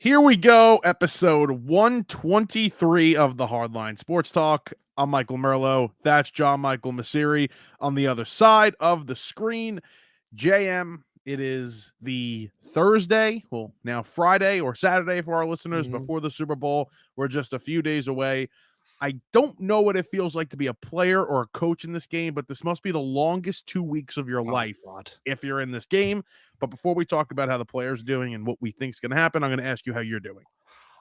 Here we go, episode 123 of the Hardline Sports Talk. I'm Michael Merlo. That's John Michael Masiri on the other side of the screen. JM, it is the Thursday, well, now Friday or Saturday for our listeners before the Super Bowl. We're just a few days away. I don't know what it feels like to be a player or a coach in this game, but this must be the longest 2 weeks of your life if you're in this game. But before we talk about how the players are doing and what we think is going to happen, I'm going to ask you how you're doing.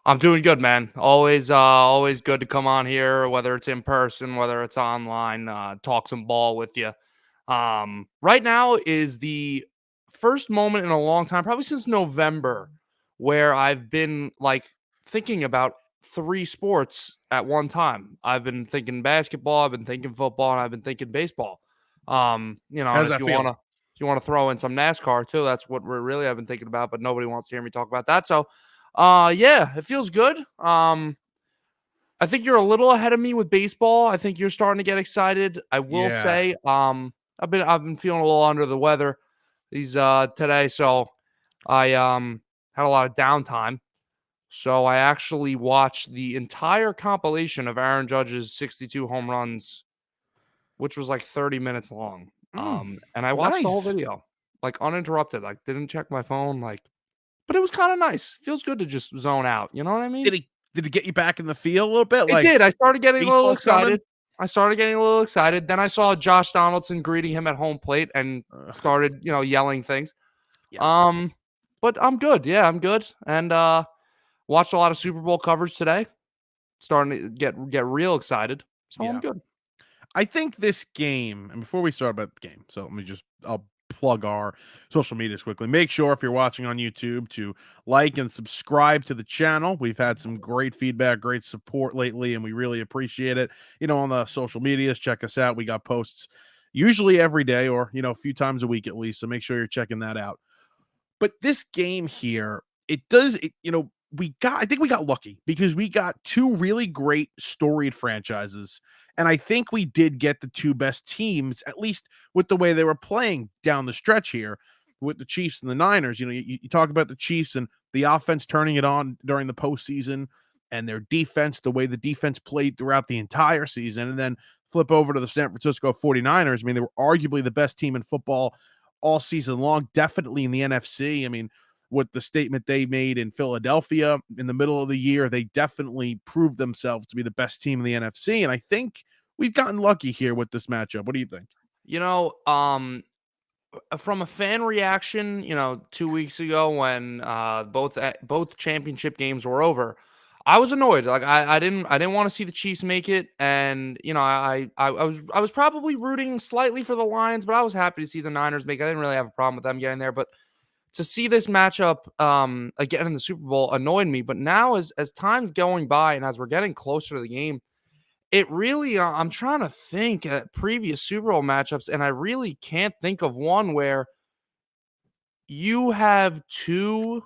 I'm doing good, man. Always good to come on here, whether it's in person, whether it's online, talk some ball with you. Right now is the first moment in a long time, probably since November, where I've been like thinking about 3 sports at one time. I've been thinking basketball, I've been thinking football, and I've been thinking baseball. How does that feel? If you want to throw in some NASCAR too, that's what I've been thinking about, but nobody wants to hear me talk about that. So yeah, it feels good. I think you're a little ahead of me with baseball. I think you're starting to get excited. I will say, I've been feeling a little under the weather today, so I had a lot of downtime. So I actually watched the entire compilation of Aaron Judge's 62 home runs, which was like 30 minutes long. And I watched the whole video, like uninterrupted. Like didn't check my phone, but it was kind of nice. Feels good to just zone out. You know what I mean? Did it get you back in the field a little bit? It did. I started getting a little excited. Coming? Then I saw Josh Donaldson greeting him at home plate and started, yelling things. Yeah. But I'm good. Yeah, I'm good. And watched a lot of Super Bowl coverage today. Starting to get real excited. So I'm good. I think this game, and before we start about the game, so I'll plug our social medias quickly. Make sure if you're watching on YouTube to like and subscribe to the channel. We've had some great feedback, great support lately, and we really appreciate it. On the social medias, check us out. We got posts usually every day or, a few times a week at least. So make sure you're checking that out. But this game here, I think we got lucky because we got 2 really great storied franchises. And I think we did get the 2 best teams, at least with the way they were playing down the stretch here with the Chiefs and the Niners. You talk about the Chiefs and the offense turning it on during the postseason and their defense, the way the defense played throughout the entire season, and then flip over to the San Francisco 49ers. I mean, they were arguably the best team in football all season long, definitely in the NFC. I mean, with the statement they made in Philadelphia in the middle of the year, they definitely proved themselves to be the best team in the NFC. And I think we've gotten lucky here with this matchup. What do you think? From a fan reaction, 2 weeks ago when both championship games were over, I was annoyed. Like I didn't want to see the Chiefs make it, and I was probably rooting slightly for the Lions, but I was happy to see the Niners make it. I didn't really have a problem with them getting there, but to see this matchup again in the Super Bowl annoyed me. But now as time's going by and as we're getting closer to the game, it really I'm trying to think at previous Super Bowl matchups, and I really can't think of one where you have 2.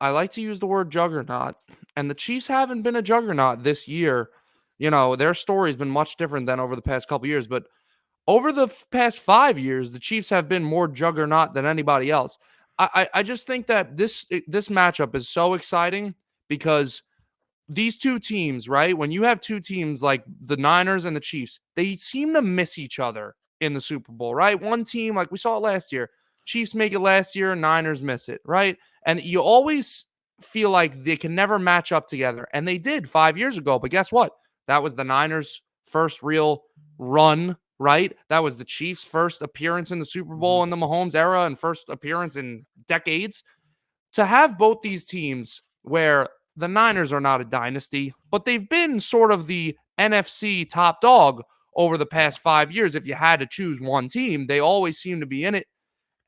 I like to use the word juggernaut, and the Chiefs haven't been a juggernaut this year. Their story's been much different than over the past couple years, but over the past 5 years, the Chiefs have been more juggernaut than anybody else. I just think that this matchup is so exciting because these 2 teams, right? When you have 2 teams like the Niners and the Chiefs, they seem to miss each other in the Super Bowl, right? One team, like we saw it last year, Chiefs make it last year, Niners miss it, right? And you always feel like they can never match up together. And they did 5 years ago. But guess what? That was the Niners' first real run, right? That was the Chiefs' first appearance in the Super Bowl in the Mahomes era and first appearance in decades. To have both these teams where the Niners are not a dynasty, but they've been sort of the NFC top dog over the past 5 years. If you had to choose one team, they always seem to be in it.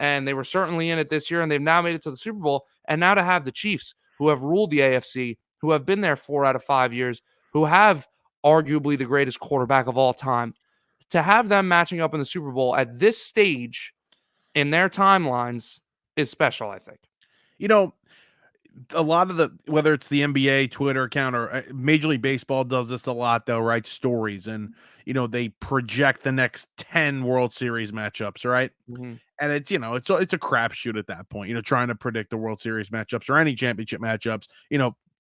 And they were certainly in it this year, and they've now made it to the Super Bowl. And now to have the Chiefs, who have ruled the AFC, who have been there 4 out of 5 years, who have arguably the greatest quarterback of all time, to have them matching up in the Super Bowl at this stage in their timelines is special, I think. A lot of whether it's the NBA Twitter account or Major League Baseball does this a lot, they'll write stories and, they project the next 10 World Series matchups, right? And it's, it's a crapshoot at that point, trying to predict the World Series matchups or any championship matchups,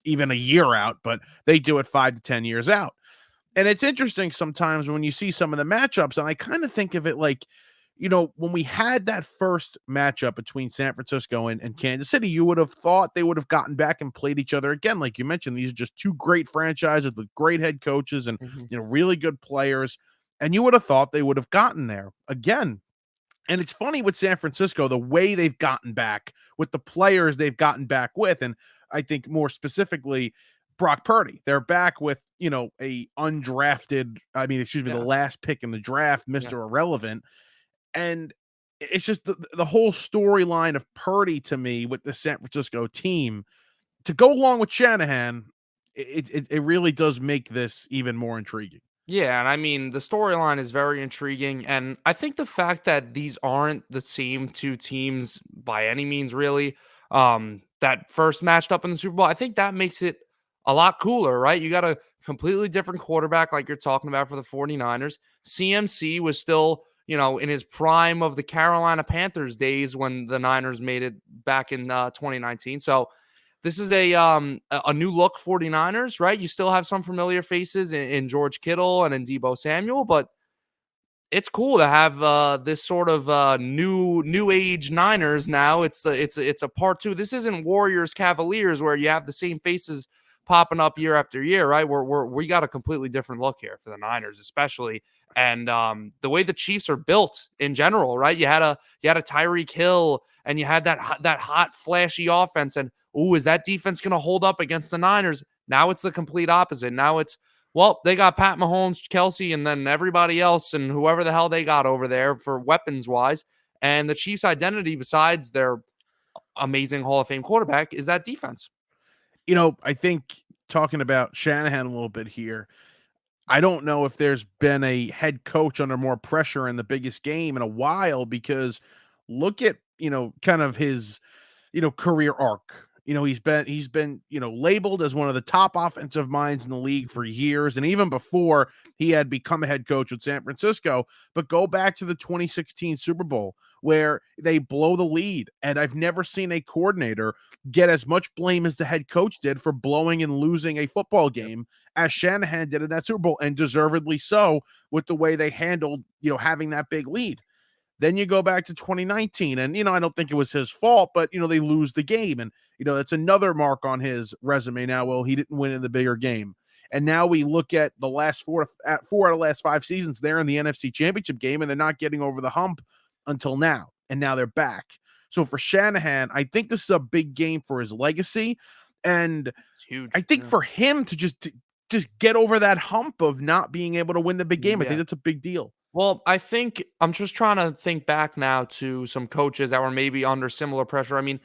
even a year out, but they do it 5 to 10 years out. And it's interesting sometimes when you see some of the matchups, and I kind of think of it like, when we had that first matchup between San Francisco and Kansas City, you would have thought they would have gotten back and played each other again. Like you mentioned, these are just two great franchises with great head coaches and, Mhm. really good players. And you would have thought they would have gotten there again. And it's funny with San Francisco, the way they've gotten back with the players they've gotten back with. And I think more specifically, Brock Purdy. They're back with, a undrafted, the Yeah, last pick in the draft, yeah. Mr. Irrelevant. And it's just the whole storyline of Purdy to me with the San Francisco team to go along with Shanahan. It really does make this even more intriguing. Yeah, and I mean, the storyline is very intriguing, and I think the fact that these aren't the same two teams by any means, really, that first matched up in the Super Bowl, I think that makes it a lot cooler, right? You got a completely different quarterback, like you're talking about for the 49ers. CMC was still, in his prime of the Carolina Panthers days when the Niners made it back in 2019. So this is a new look 49ers, right? You still have some familiar faces in George Kittle and in Debo Samuel, but it's cool to have this sort of new age Niners now. It's a part two. This isn't Warriors Cavaliers where you have the same faces popping up year after year, right? We got a completely different look here for the Niners, especially, and the way the Chiefs are built in general, right? You had a Tyreek Hill, and you had that hot flashy offense, and ooh, is that defense going to hold up against the Niners? Now it's the complete opposite. Now it's, well, they got Pat Mahomes, Kelsey, and then everybody else and whoever the hell they got over there for weapons wise. And the Chiefs' identity, besides their amazing Hall of Fame quarterback, is that defense. I think talking about Shanahan a little bit here, I don't know if there's been a head coach under more pressure in the biggest game in a while because look at, kind of his, career arc. He's been, labeled as one of the top offensive minds in the league for years. And even before he had become a head coach with San Francisco, but go back to the 2016 Super Bowl where they blow the lead. And I've never seen a coordinator get as much blame as the head coach did for blowing and losing a football game as Shanahan did in that Super Bowl, and deservedly so with the way they handled, having that big lead. Then you go back to 2019, and I don't think it was his fault, but they lose the game, and that's another mark on his resume now. Well, he didn't win in the bigger game, and now we look at the last four out of the last 5 seasons. They're in the NFC Championship game, and they're not getting over the hump until now, and now they're back. So for Shanahan, I think this is a big game for his legacy, and It's huge. I think Yeah. for him to just get over that hump of not being able to win the big game, I think Yeah. that's a big deal. Well, I think I'm just trying to think back now to some coaches that were maybe under similar pressure. I mean,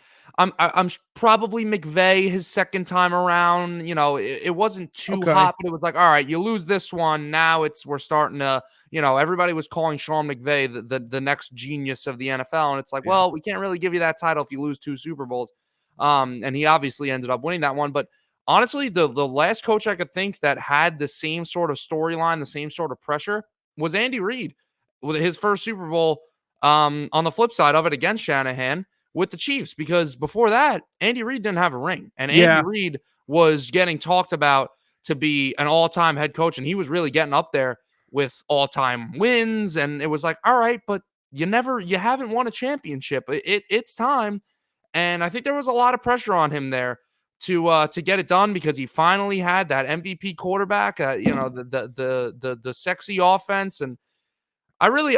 probably McVay his second time around. It wasn't too Okay. hot, but it was like, all right, you lose this one. Now we're starting to, everybody was calling Sean McVay the next genius of the NFL, and it's like, Yeah. well, we can't really give you that title if you lose 2 Super Bowls. And he obviously ended up winning that one, but honestly, the last coach I could think that had the same sort of storyline, the same sort of pressure was Andy Reid with his first Super Bowl, on the flip side of it against Shanahan with the Chiefs, because before that, Andy Reid didn't have a ring. And Andy Yeah. Reid was getting talked about to be an all-time head coach, and he was really getting up there with all-time wins. And it was like, all right, but you haven't won a championship. It's time. And I think there was a lot of pressure on him there to get it done because he finally had that MVP quarterback, the sexy offense. And I really,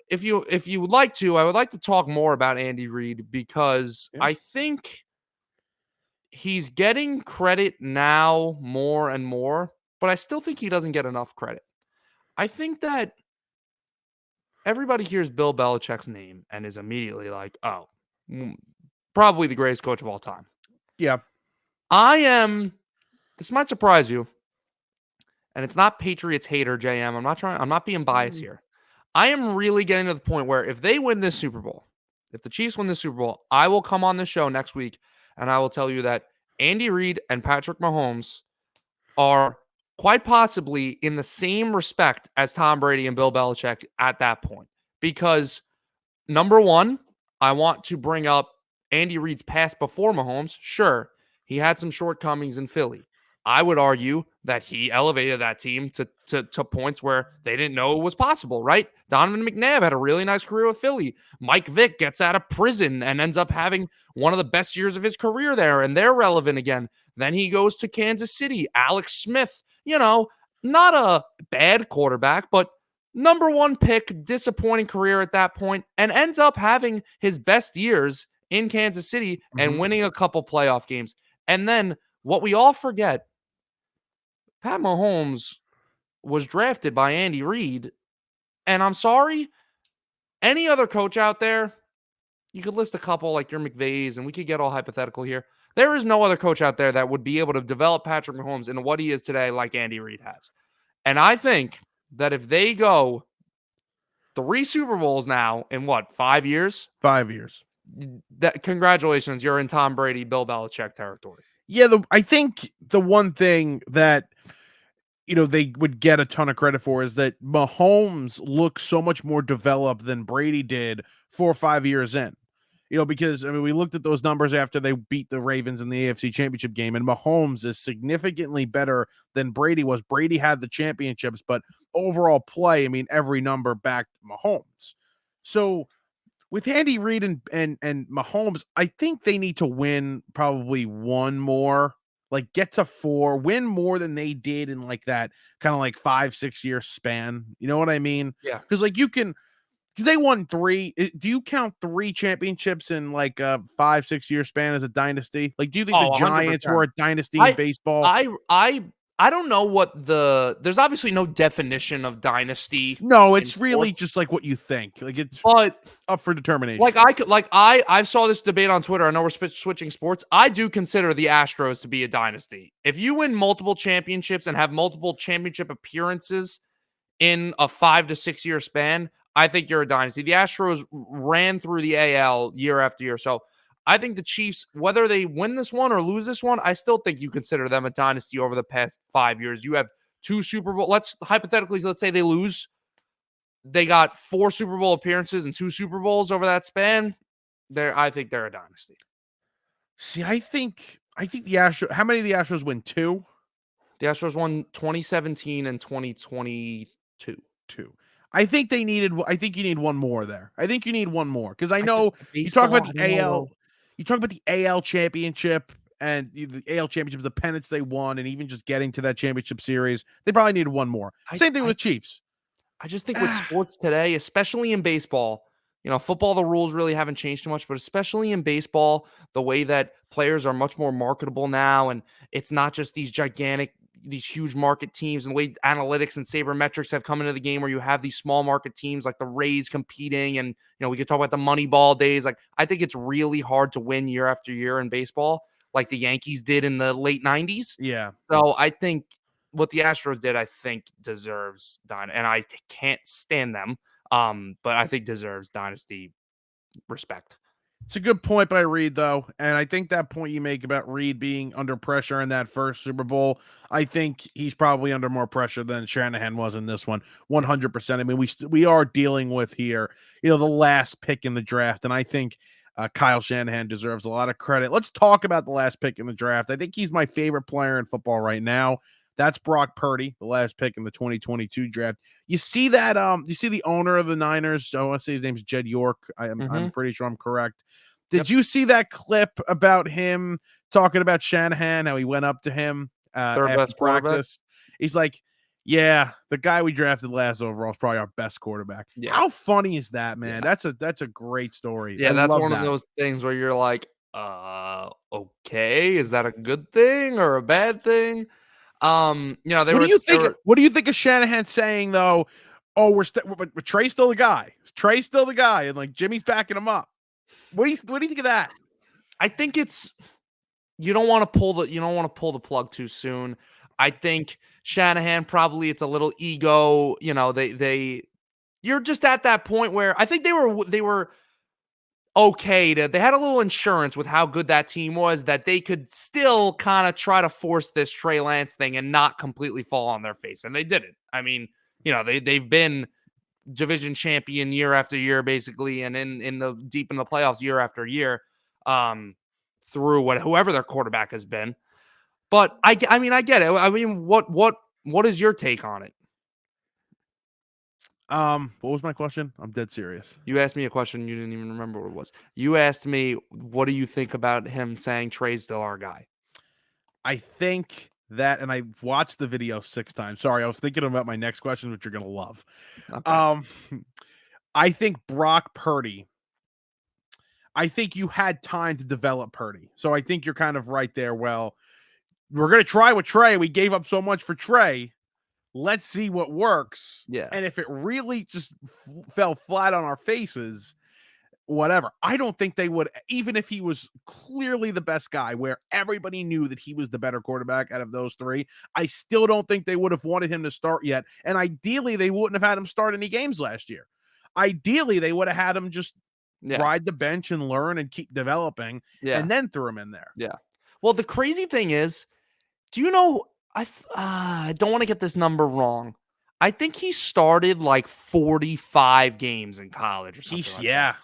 if you would like to, I would like to talk more about Andy Reid because Yeah. I think he's getting credit now more and more, but I still think he doesn't get enough credit. I think that everybody hears Bill Belichick's name and is immediately like, oh, probably the greatest coach of all time. Yeah. I am, this might surprise you, and it's not Patriots hater, JM. I'm not being biased Mm. here. I am really getting to the point where if they win this Super Bowl, if the Chiefs win this Super Bowl, I will come on the show next week and I will tell you that Andy Reid and Patrick Mahomes are quite possibly in the same respect as Tom Brady and Bill Belichick at that point. Because Number one, I want to bring up Andy Reid's past before Mahomes. Sure, he had some shortcomings in Philly. I would argue that he elevated that team to points where they didn't know it was possible, right? Donovan McNabb had a really nice career with Philly. Mike Vick gets out of prison and ends up having one of the best years of his career there, and they're relevant again. Then he goes to Kansas City. Alex Smith, not a bad quarterback, but number one pick, disappointing career at that point, and ends up having his best years in Kansas City and winning a couple playoff games. And then what we all forget, Pat Mahomes was drafted by Andy Reid. And I'm sorry, any other coach out there, you could list a couple like your McVays, and we could get all hypothetical here. There is no other coach out there that would be able to develop Patrick Mahomes into what he is today like Andy Reid has. And I think that if they go 3 Super Bowls now in 5 years? 5 years. That congratulations, you're in Tom Brady, Bill Belichick territory. Yeah, I think the one thing that they would get a ton of credit for is that Mahomes looks so much more developed than Brady did 4 or 5 years in. Because we looked at those numbers after they beat the Ravens in the AFC Championship game, and Mahomes is significantly better than Brady was. Brady had the championships, but overall play, every number backed Mahomes. So with Andy Reid and Mahomes, I think they need to win probably one more, like get to 4, win more than they did in like that kind of like 5-6 year span. You know what I mean? Yeah. Because because they won 3. Do you count 3 championships in like a 5-6 year span as a dynasty? Like, do you think the Giants 100%. were a dynasty in baseball? I don't know what there's obviously no definition of dynasty. No, it's really just like what you think. Like it's up for determination. I saw this debate on Twitter. I know we're switching sports. I do consider the Astros to be a dynasty. If you win multiple championships and have multiple championship appearances in a 5 to 6 year span, I think you're a dynasty. The Astros ran through the AL year after year. So I think the Chiefs, whether they win this one or lose this one, I still think you consider them a dynasty over the past 5 years. You have 2 Super Bowl. Let's say they lose. They got 4 Super Bowl appearances and 2 Super Bowls over that span. I think they're a dynasty. See, I think the Astros. How many of the Astros win? 2? The Astros won 2017 and 2022. 2. I think you need one more there. I think you need one more because I know you talk about the AL. You talk about the AL championship and the AL championships, the pennants they won, and even just getting to that championship series. They probably needed one more. Same thing with Chiefs. I just think with sports today, especially in baseball, football, the rules really haven't changed too much, but especially in baseball, the way that players are much more marketable now, and it's not just these huge market teams, and the way analytics and sabermetrics have come into the game where you have these small market teams like the Rays competing, and we could talk about the Moneyball days. Like, I think it's really hard to win year after year in baseball like the Yankees did in the late 90s. Yeah. So I think what the Astros did, I think deserves and I can't stand them. But I think deserves dynasty respect. It's a good point by Reid, though, and I think that point you make about Reid being under pressure in that first Super Bowl, I think he's probably under more pressure than Shanahan was in this one, 100%. We are dealing with here, the last pick in the draft, and I think Kyle Shanahan deserves a lot of credit. Let's talk about the last pick in the draft. I think he's my favorite player in football right now. That's Brock Purdy, the last pick in the 2022 draft. You see that? You see the owner of the Niners? I want to say his name's Jed York. I'm pretty sure I'm correct. Did you see that clip about him talking about Shanahan? How he went up to him after practice? He's like, "Yeah, the guy we drafted last overall is probably our best quarterback." Yeah. How funny is that, man? Yeah. That's a gregreat story. Yeah, that's one of those things where you're like, okay, is that a good thing or a bad thing? What do you think of Shanahan saying though? Oh, but Trey's still the guy. Trey's still the guy, and like Jimmy's backing him up. What do you think of that? I think you don't want to pull the plug too soon. I think Shanahan probably it's a little ego. You're just at that point where I think they were okay they had a little insurance with how good that team was that they could still kind of try to force this Trey Lance thing and not completely fall on their face. And they didn't. They've been division champion year after year, basically, and in the deep in the playoffs year after year, through whoever their quarterback has been. But I mean, I get it. I mean, what is your take on it? What was my question? I'm dead serious. You asked me a question, you didn't even remember what it was. You asked me, what do you think about him saying Trey's still our guy? I think that, and I watched the video 6 times. Sorry, I was thinking about my next question, which you're gonna love. Okay. Um, I think Brock Purdy. I think you had time to develop Purdy, so I think you're kind of right there. Well, we're gonna try with Trey. We gave up so much for Trey. Let's see what works. Yeah. And if it really just fell flat on our faces, whatever. I don't think they would, even if he was clearly the best guy, where everybody knew that he was the better quarterback out of those 3. I still don't think they would have wanted him to start yet. And ideally, they wouldn't have had him start any games last year. Ideally, they would have had him just ride the bench and learn and keep developing, and then threw him in there. Yeah. Well, the crazy thing is, do you know, I don't want to get this number wrong. I think he started like 45 games in college or something like that.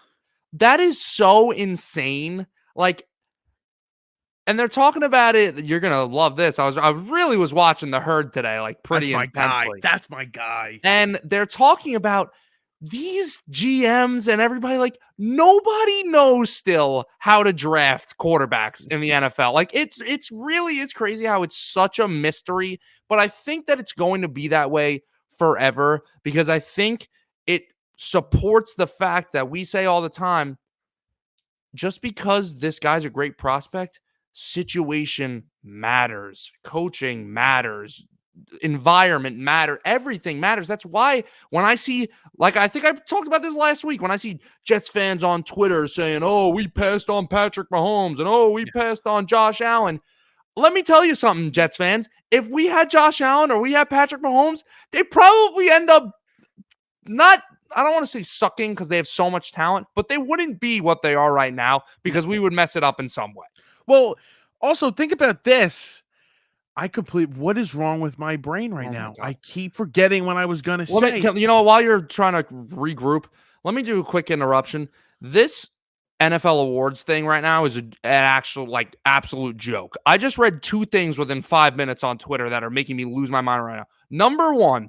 That is so insane. Like, and they're talking about it. You're gonna love this. I really was watching the herd today, like pretty intensely. That's my guy. And they're talking about these GMs and everybody, like, nobody knows still how to draft quarterbacks in the NFL. Like, it's crazy how it's such a mystery, but I think that it's going to be that way forever, because I think it supports the fact that we say all the time, just because this guy's a great prospect, situation matters, coaching matters, environment matter, everything matters. That's why when I see, like, I think I talked about this last week, when I see Jets fans on Twitter saying, oh, we passed on Patrick Mahomes and oh, we passed on Josh Allen. Let me tell you something, Jets fans. If we had Josh Allen or we had Patrick Mahomes, they probably end up not, I don't want to say sucking because they have so much talent, but they wouldn't be what they are right now because we would mess it up in some way. Well, also think about this. What is wrong with my brain right now? I keep forgetting what I was going to say. You know, while you're trying to regroup, let me do a quick interruption. This NFL awards thing right now is an actual, like, absolute joke. I just read 2 things within 5 minutes on Twitter that are making me lose my mind right now. Number one,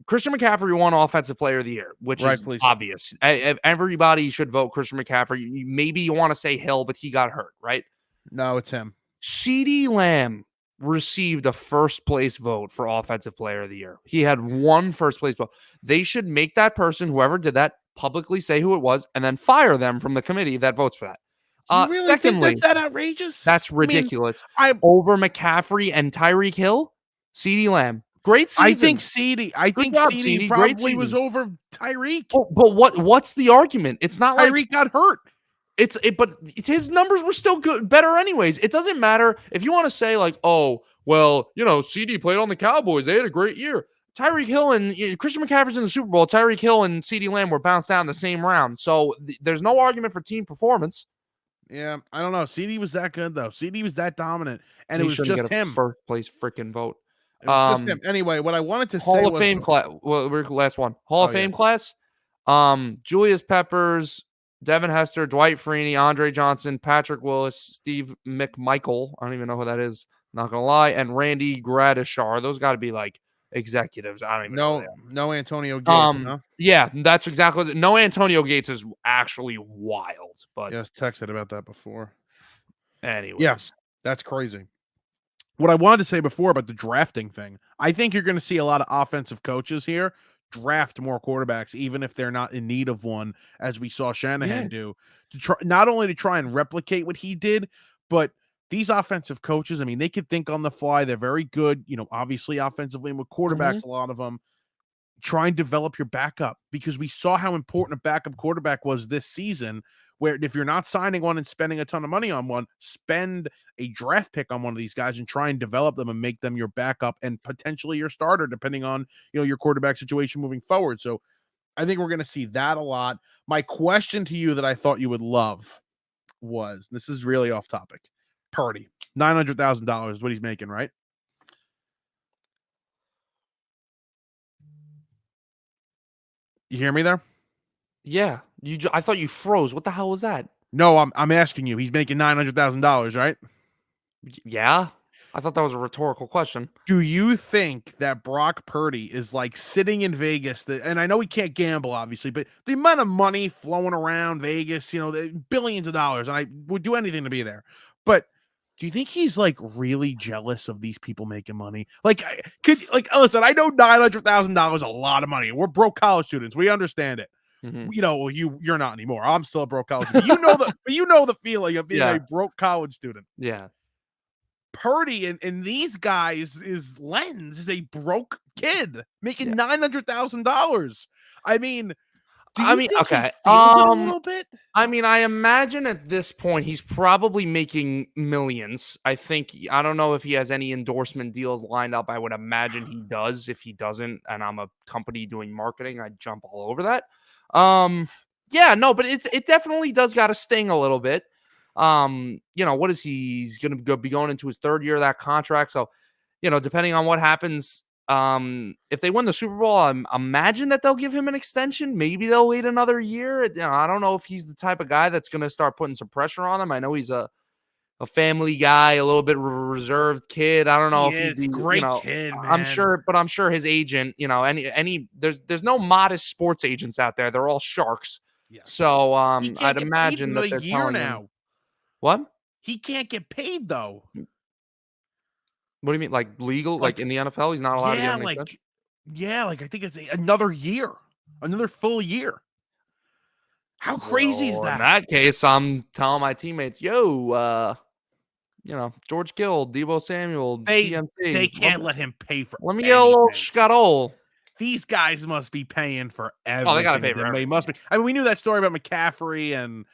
Christian McCaffrey won Offensive Player of the Year, which is obvious. Everybody should vote Christian McCaffrey. Maybe you want to say Hill, but he got hurt, right? No, it's him. CeeDee Lamb received a first place vote for Offensive Player of the Year. He had 1 first place vote. They should make that person, whoever did that, publicly say who it was and then fire them from the committee that votes for that. You really think that's that outrageous? That's ridiculous. Over McCaffrey and Tyreek Hill, CeeDee Lamb. Great season. I think CeeDee probably was over Tyreek. Oh, but what's the argument? It's not Tyreek like got hurt. But his numbers were still good, better anyways. It doesn't matter if you want to say, like, oh, well, you know, CD played on the Cowboys. They had a great year. Tyreek Hill and Christian McCaffrey's in the Super Bowl. Tyreek Hill and CeeDee Lamb were bounced down the same round. So there's no argument for team performance. Yeah, I don't know. CD was that good, though. CD was that dominant, and it was just get a him. First place freaking vote. It was just him. Anyway, what I wanted to say Hall of Fame class. Well, last one. Hall of Fame class. Julius Peppers, Devin Hester, Dwight Freeney, Andre Johnson, Patrick Willis, Steve McMichael. I don't even know who that is. Not gonna lie, and Randy Gradishar. Those got to be like executives. I don't even know. No Antonio Gates. Yeah, that's exactly what no Antonio Gates is actually wild. But yes, texted about that before. Anyways, yes, that's crazy. What I wanted to say before about the drafting thing, I think you're going to see a lot of offensive coaches here draft more quarterbacks, even if they're not in need of one, as we saw Shanahan do, to try not only to try and replicate what he did, but these offensive coaches, I mean, they could think on the fly. They're very good, you know, obviously offensively and with quarterbacks, a lot of them. Try and develop your backup, because we saw how important a backup quarterback was this season, where if you're not signing one and spending a ton of money on one, spend a draft pick on one of these guys and try and develop them and make them your backup and potentially your starter, depending on, you know, your quarterback situation moving forward. So I think we're going to see that a lot. My question to you that I thought you would love was, this is really off topic, Purdy, $900,000 is what he's making, right? You hear me there? Yeah. I thought you froze. What the hell was that? No, I'm asking you. He's making $900,000, right? Yeah. I thought that was a rhetorical question. Do you think that Brock Purdy is like sitting in Vegas? And I know he can't gamble, obviously, but the amount of money flowing around Vegas, billions of dollars, and I would do anything to be there. But do you think he's like really jealous of these people making money? Like, listen, I know $900,000 a lot of money. We're broke college students. We understand it. Mhm. You're not anymore. I'm still a broke college student. You know the feeling of being Yeah. a broke college student. Yeah. Purdy and these guys is Lens is a broke kid making Yeah. $900,000. I mean, do you think he okay. feels it a little bit? I mean, I imagine at this point he's probably making millions. I don't know if he has any endorsement deals lined up. I would imagine he does. If he doesn't, and I'm a company doing marketing, I'd jump all over that. Yeah, no, but it definitely does got to sting a little bit. What is he's going to be going into his third year of that contract. So, depending on what happens, if they win the Super Bowl, I imagine that they'll give him an extension. Maybe they'll wait another year. I don't know if he's the type of guy that's going to start putting some pressure on him. I know he's a family guy, a little bit reserved kid. I don't know if he's great kid, man. I'm sure his agent, there's no modest sports agents out there. They're all sharks. Yes. So, He can't I'd get imagine paid for that they're the year telling now. him. What? He can't get paid though. What do you mean? Like legal? Like in the NFL, he's not allowed to get an extension? I think it's another year, another full year. How crazy is that? In that case, I'm telling my teammates, yo, George Kittle, Deebo Samuel, CMC. They can't let him pay for. Let me get a little scuttle. These guys must be paying for everything. Oh, they gotta pay for everything. They must be. I mean, we knew that story about McCaffrey and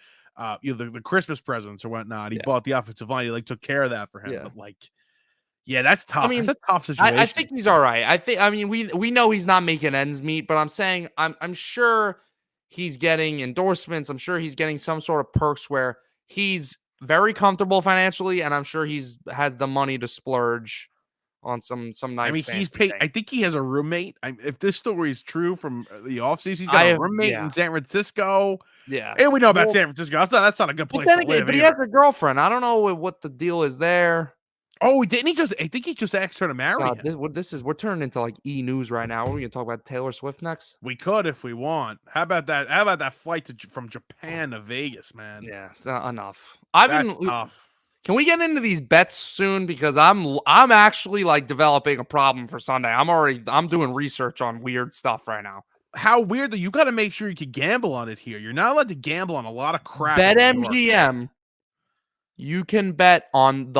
the Christmas presents or whatnot. He bought the offensive line. He took care of that for him. Yeah. But that's tough. I mean, that's a tough situation. I think he's all right. We know he's not making ends meet, but I'm saying I'm sure he's getting endorsements. I'm sure he's getting some sort of perks where he's very comfortable financially, and I'm sure has the money to splurge on some nice. I mean, he's paid. Thing. I think he has a roommate. If this story is true from the offseason, he's got a roommate in San Francisco. Yeah, and we know about San Francisco. That's not a good place to live. But he has a girlfriend. I don't know what the deal is there. Oh, didn't he just? I think he just asked her to marry him. We're turning into like E-News right now. Are we gonna talk about Taylor Swift next? We could if we want. How about that? How about that flight from Japan to Vegas, man? Yeah, enough. That's tough. Can we get into these bets soon? Because I'm actually like developing a problem for Sunday. I'm doing research on weird stuff right now. How weird that you got to make sure you can gamble on it here. You're not allowed to gamble on a lot of crap. BetMGM, you can bet on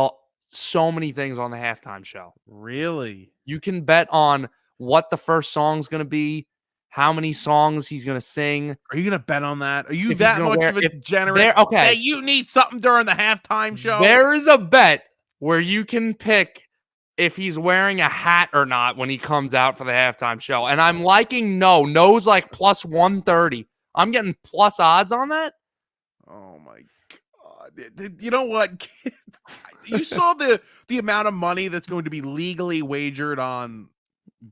so many things on the halftime show. Really? You can bet on what the first song's going to be, how many songs he's going to sing. Are you going to bet on that? Are you that much of a degenerate? Okay. That you need something during the halftime show? There is a bet where you can pick if he's wearing a hat or not when he comes out for the halftime show. And I'm liking no. No's like plus 130. I'm getting plus odds on that. Oh, my God. You know what? You saw the amount of money that's going to be legally wagered on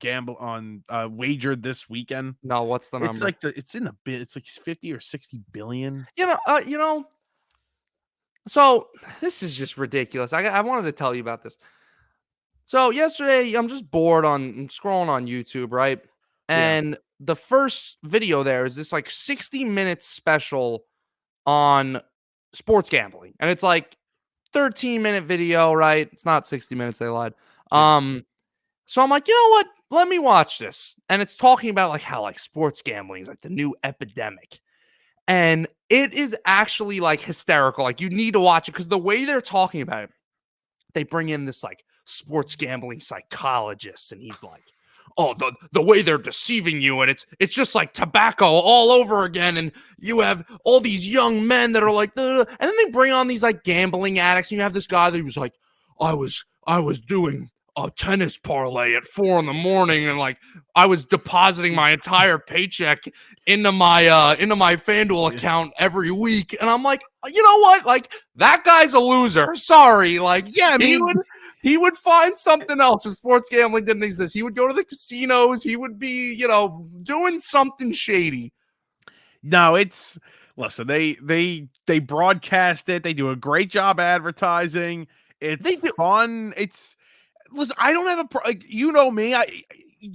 wagered this weekend. No, what's the number? It's in the bit. It's like 50 or 60 billion. So this is just ridiculous. I wanted to tell you about this. So yesterday, I'm just bored I'm scrolling on YouTube, right? And the first video there is this like 60-minute special on sports gambling. And it's like 13-minute video, right? It's not 60 minutes, they lied. So I'm like, you know what? Let me watch this. And it's talking about like how like sports gambling is like the new epidemic. And it is actually like hysterical. Like you need to watch it because the way they're talking about it, they bring in this like sports gambling psychologist, and he's like, oh, the way they're deceiving you, and it's just like tobacco all over again, and you have all these young men that are like, and then they bring on these like gambling addicts, and you have this guy that he was like, I was doing a tennis parlay at 4 a.m, and like I was depositing my entire paycheck into my FanDuel account every week, and I'm like, you know what? Like that guy's a loser. Sorry, like yeah, I mean, He would find something else if sports gambling didn't exist. He would go to the casinos. He would be, doing something shady. No, it's listen, they broadcast it. They do a great job advertising. It's They do. fun. It's listen, I don't have you know me.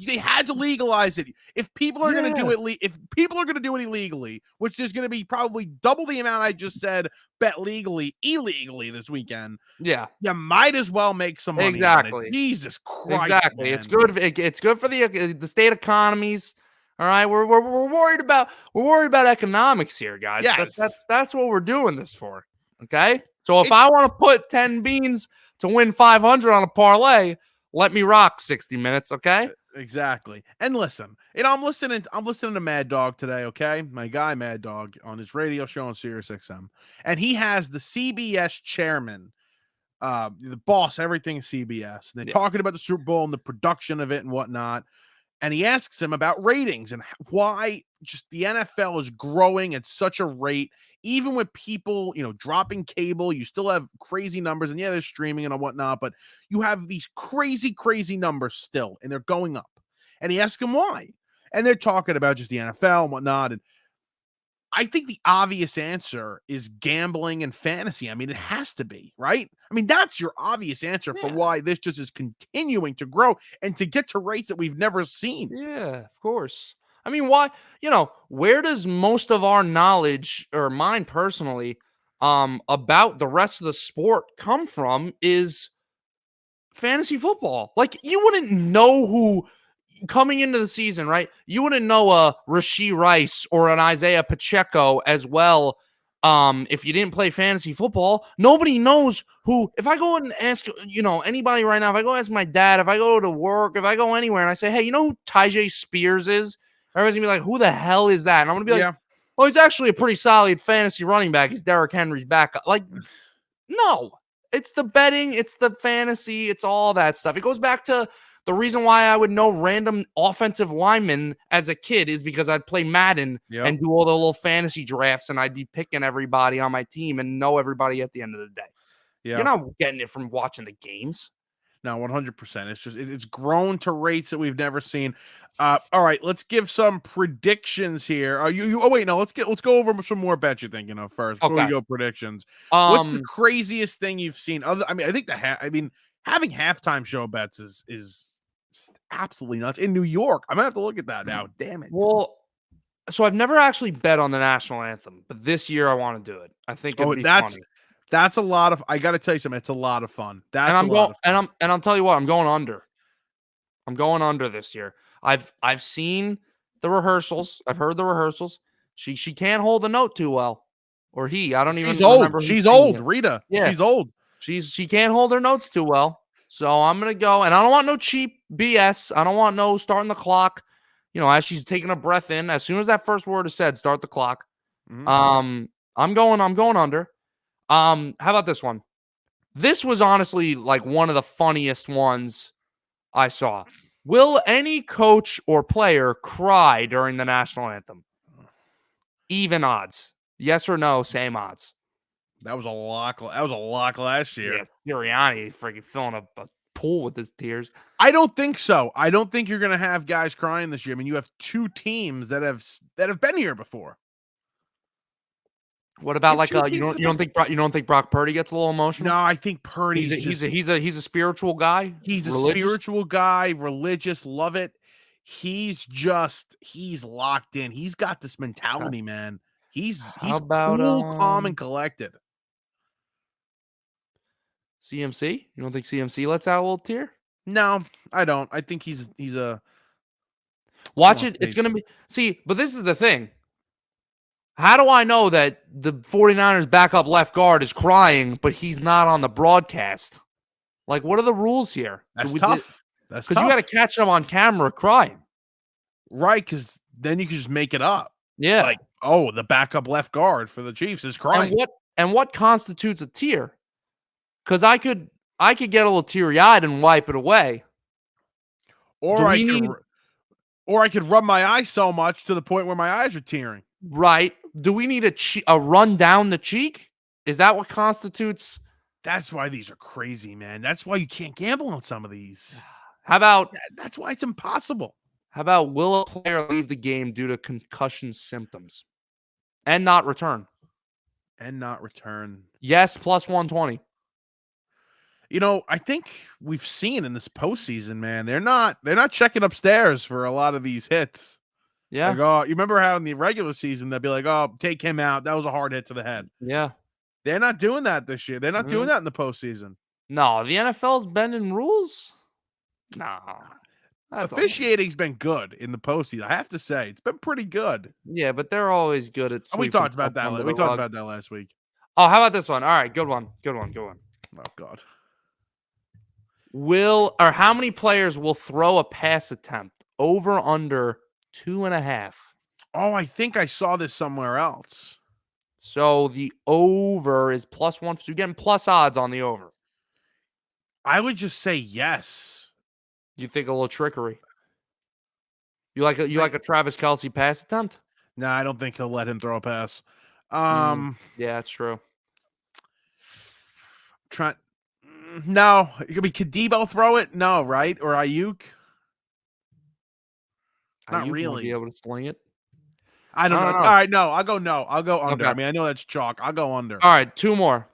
They had to legalize it. If people are going to do it, if people are going to do it illegally, which there's going to be probably double the amount I just said bet legally, illegally this weekend. Yeah. You might as well make some money Exactly. on it. Jesus Christ. Exactly. Man. It's good. It's good for the state economies. All right. We're worried about economics here, guys. Yes. That's what we're doing this for. Okay. So if I want to put 10 beans to win 500 on a parlay, let me rock 60 minutes. Okay. Exactly. And listen, I'm listening to Mad Dog today, okay? My guy Mad Dog on his radio show on Sirius XM. And he has the CBS chairman, the boss, everything CBS. And they're talking about the Super Bowl and the production of it and whatnot. And he asks him about ratings and why just the NFL is growing at such a rate, even with people, dropping cable. You still have crazy numbers, and yeah, they're streaming and whatnot, but you have these crazy, crazy numbers still, and they're going up. And he asks him why, and they're talking about just the NFL and whatnot. And I think the obvious answer is gambling and fantasy. I mean, it has to be, right? I mean, that's your obvious answer for why this just is continuing to grow and to get to rates that we've never seen. Yeah, of course. I mean, why, where does most of our knowledge, or mine personally, about the rest of the sport come from is fantasy football. Like, you wouldn't know who coming into the season, right? You wouldn't know a Rashee Rice or an Isaiah Pacheco as well if you didn't play fantasy football. Nobody knows who. If I go and ask, anybody right now, if I go ask my dad, if I go to work, if I go anywhere and I say, hey, you know who Tyjae Spears is? Everybody's going to be like, who the hell is that? And I'm going to be like, well, he's actually a pretty solid fantasy running back. He's Derrick Henry's backup. Like, no. It's the betting, it's the fantasy, it's all that stuff. It goes back to the reason why I would know random offensive linemen as a kid is because I'd play Madden and do all the little fantasy drafts, and I'd be picking everybody on my team and know everybody at the end of the day. Yeah. You're not getting it from watching the games. No, 100%. It's just it's grown to rates that we've never seen. All right, let's give some predictions here. Let's go over some more bets you're thinking of first before we go predictions. What's the craziest thing you've seen? I think having halftime show bets is absolutely nuts in New York. I'm gonna have to look at that now. Damn it. Well, so I've never actually bet on the national anthem, but this year I want to do it. I think it'd be funny. That's a lot of. I got to tell you something. It's a lot of fun. I'll tell you what. I'm going under. I'm going under this year. I've seen the rehearsals. I've heard the rehearsals. She can't hold a note too well, or he. I don't even remember. She's old, Rita. Yeah, she's old. She can't hold her notes too well. So I'm gonna go, and I don't want no cheap BS. I don't want no starting the clock. As she's taking a breath in, as soon as that first word is said, start the clock. Mm-hmm. I'm going under. How about this one? This was honestly like one of the funniest ones I saw. Will any coach or player cry during the national anthem? Even odds. Yes or no, same odds. That was a lock last year. Yeah, Sirianni freaking filling a pool with his tears. I don't think so. I don't think you're going to have guys crying this year. I mean, you have two teams that have been here before. What about you don't think Brock Purdy gets a little emotional? No, I think Purdy's he's a spiritual guy. He's a spiritual guy, religious, love it. He's locked in. He's got this mentality, man. He's cool, calm, and collected. CMC? You don't think CMC lets out a little tear? No, I don't. I think he's a watch it. It's gonna be but this is the thing. How do I know that the 49ers backup left guard is crying, but he's not on the broadcast? Like, what are the rules here? That's tough. That's because you got to catch him on camera crying, right? Because then you can just make it up. Yeah, like, oh, the backup left guard for the Chiefs is crying. And what constitutes a tear? Because I could get a little teary-eyed and wipe it away, or I could rub my eyes so much to the point where my eyes are tearing. Right. Do we need a run down the cheek? Is that what constitutes That's why these are crazy, man. That's why you can't gamble on some of these. How about That's why it's impossible. will a player leave the game due to concussion symptoms and not return? And not return. Yes, plus 120. I think we've seen in this postseason, man, they're not checking upstairs for a lot of these hits. Yeah. Like, oh, you remember how in the regular season they'd be like, oh, take him out. That was a hard hit to the head. Yeah. They're not doing that this year. They're not doing that in the postseason. No, the NFL's bending rules. No. Officiating's been good in the postseason. I have to say, it's been pretty good. Yeah, but they're always good at We sweeping talked about stuff under that. the We talked rug. about that last week. Oh, how about this one? All right, good one. Oh God. How many players will throw a pass attempt over under 2.5? Oh, I think I saw this somewhere else. So the over is plus 1. So you're getting plus odds on the over. I would just say yes. You think a little trickery? You like a Travis Kelce pass attempt? No, I don't think he'll let him throw a pass. Yeah, that's true. No, it could be Debo throw it. No, right? Or Ayuk. Not Ayuk really. won't be able to sling it. I don't know. All right, no. I'll go no. I'll go under. Okay. I mean, I know that's chalk. I'll go under. All right, two more.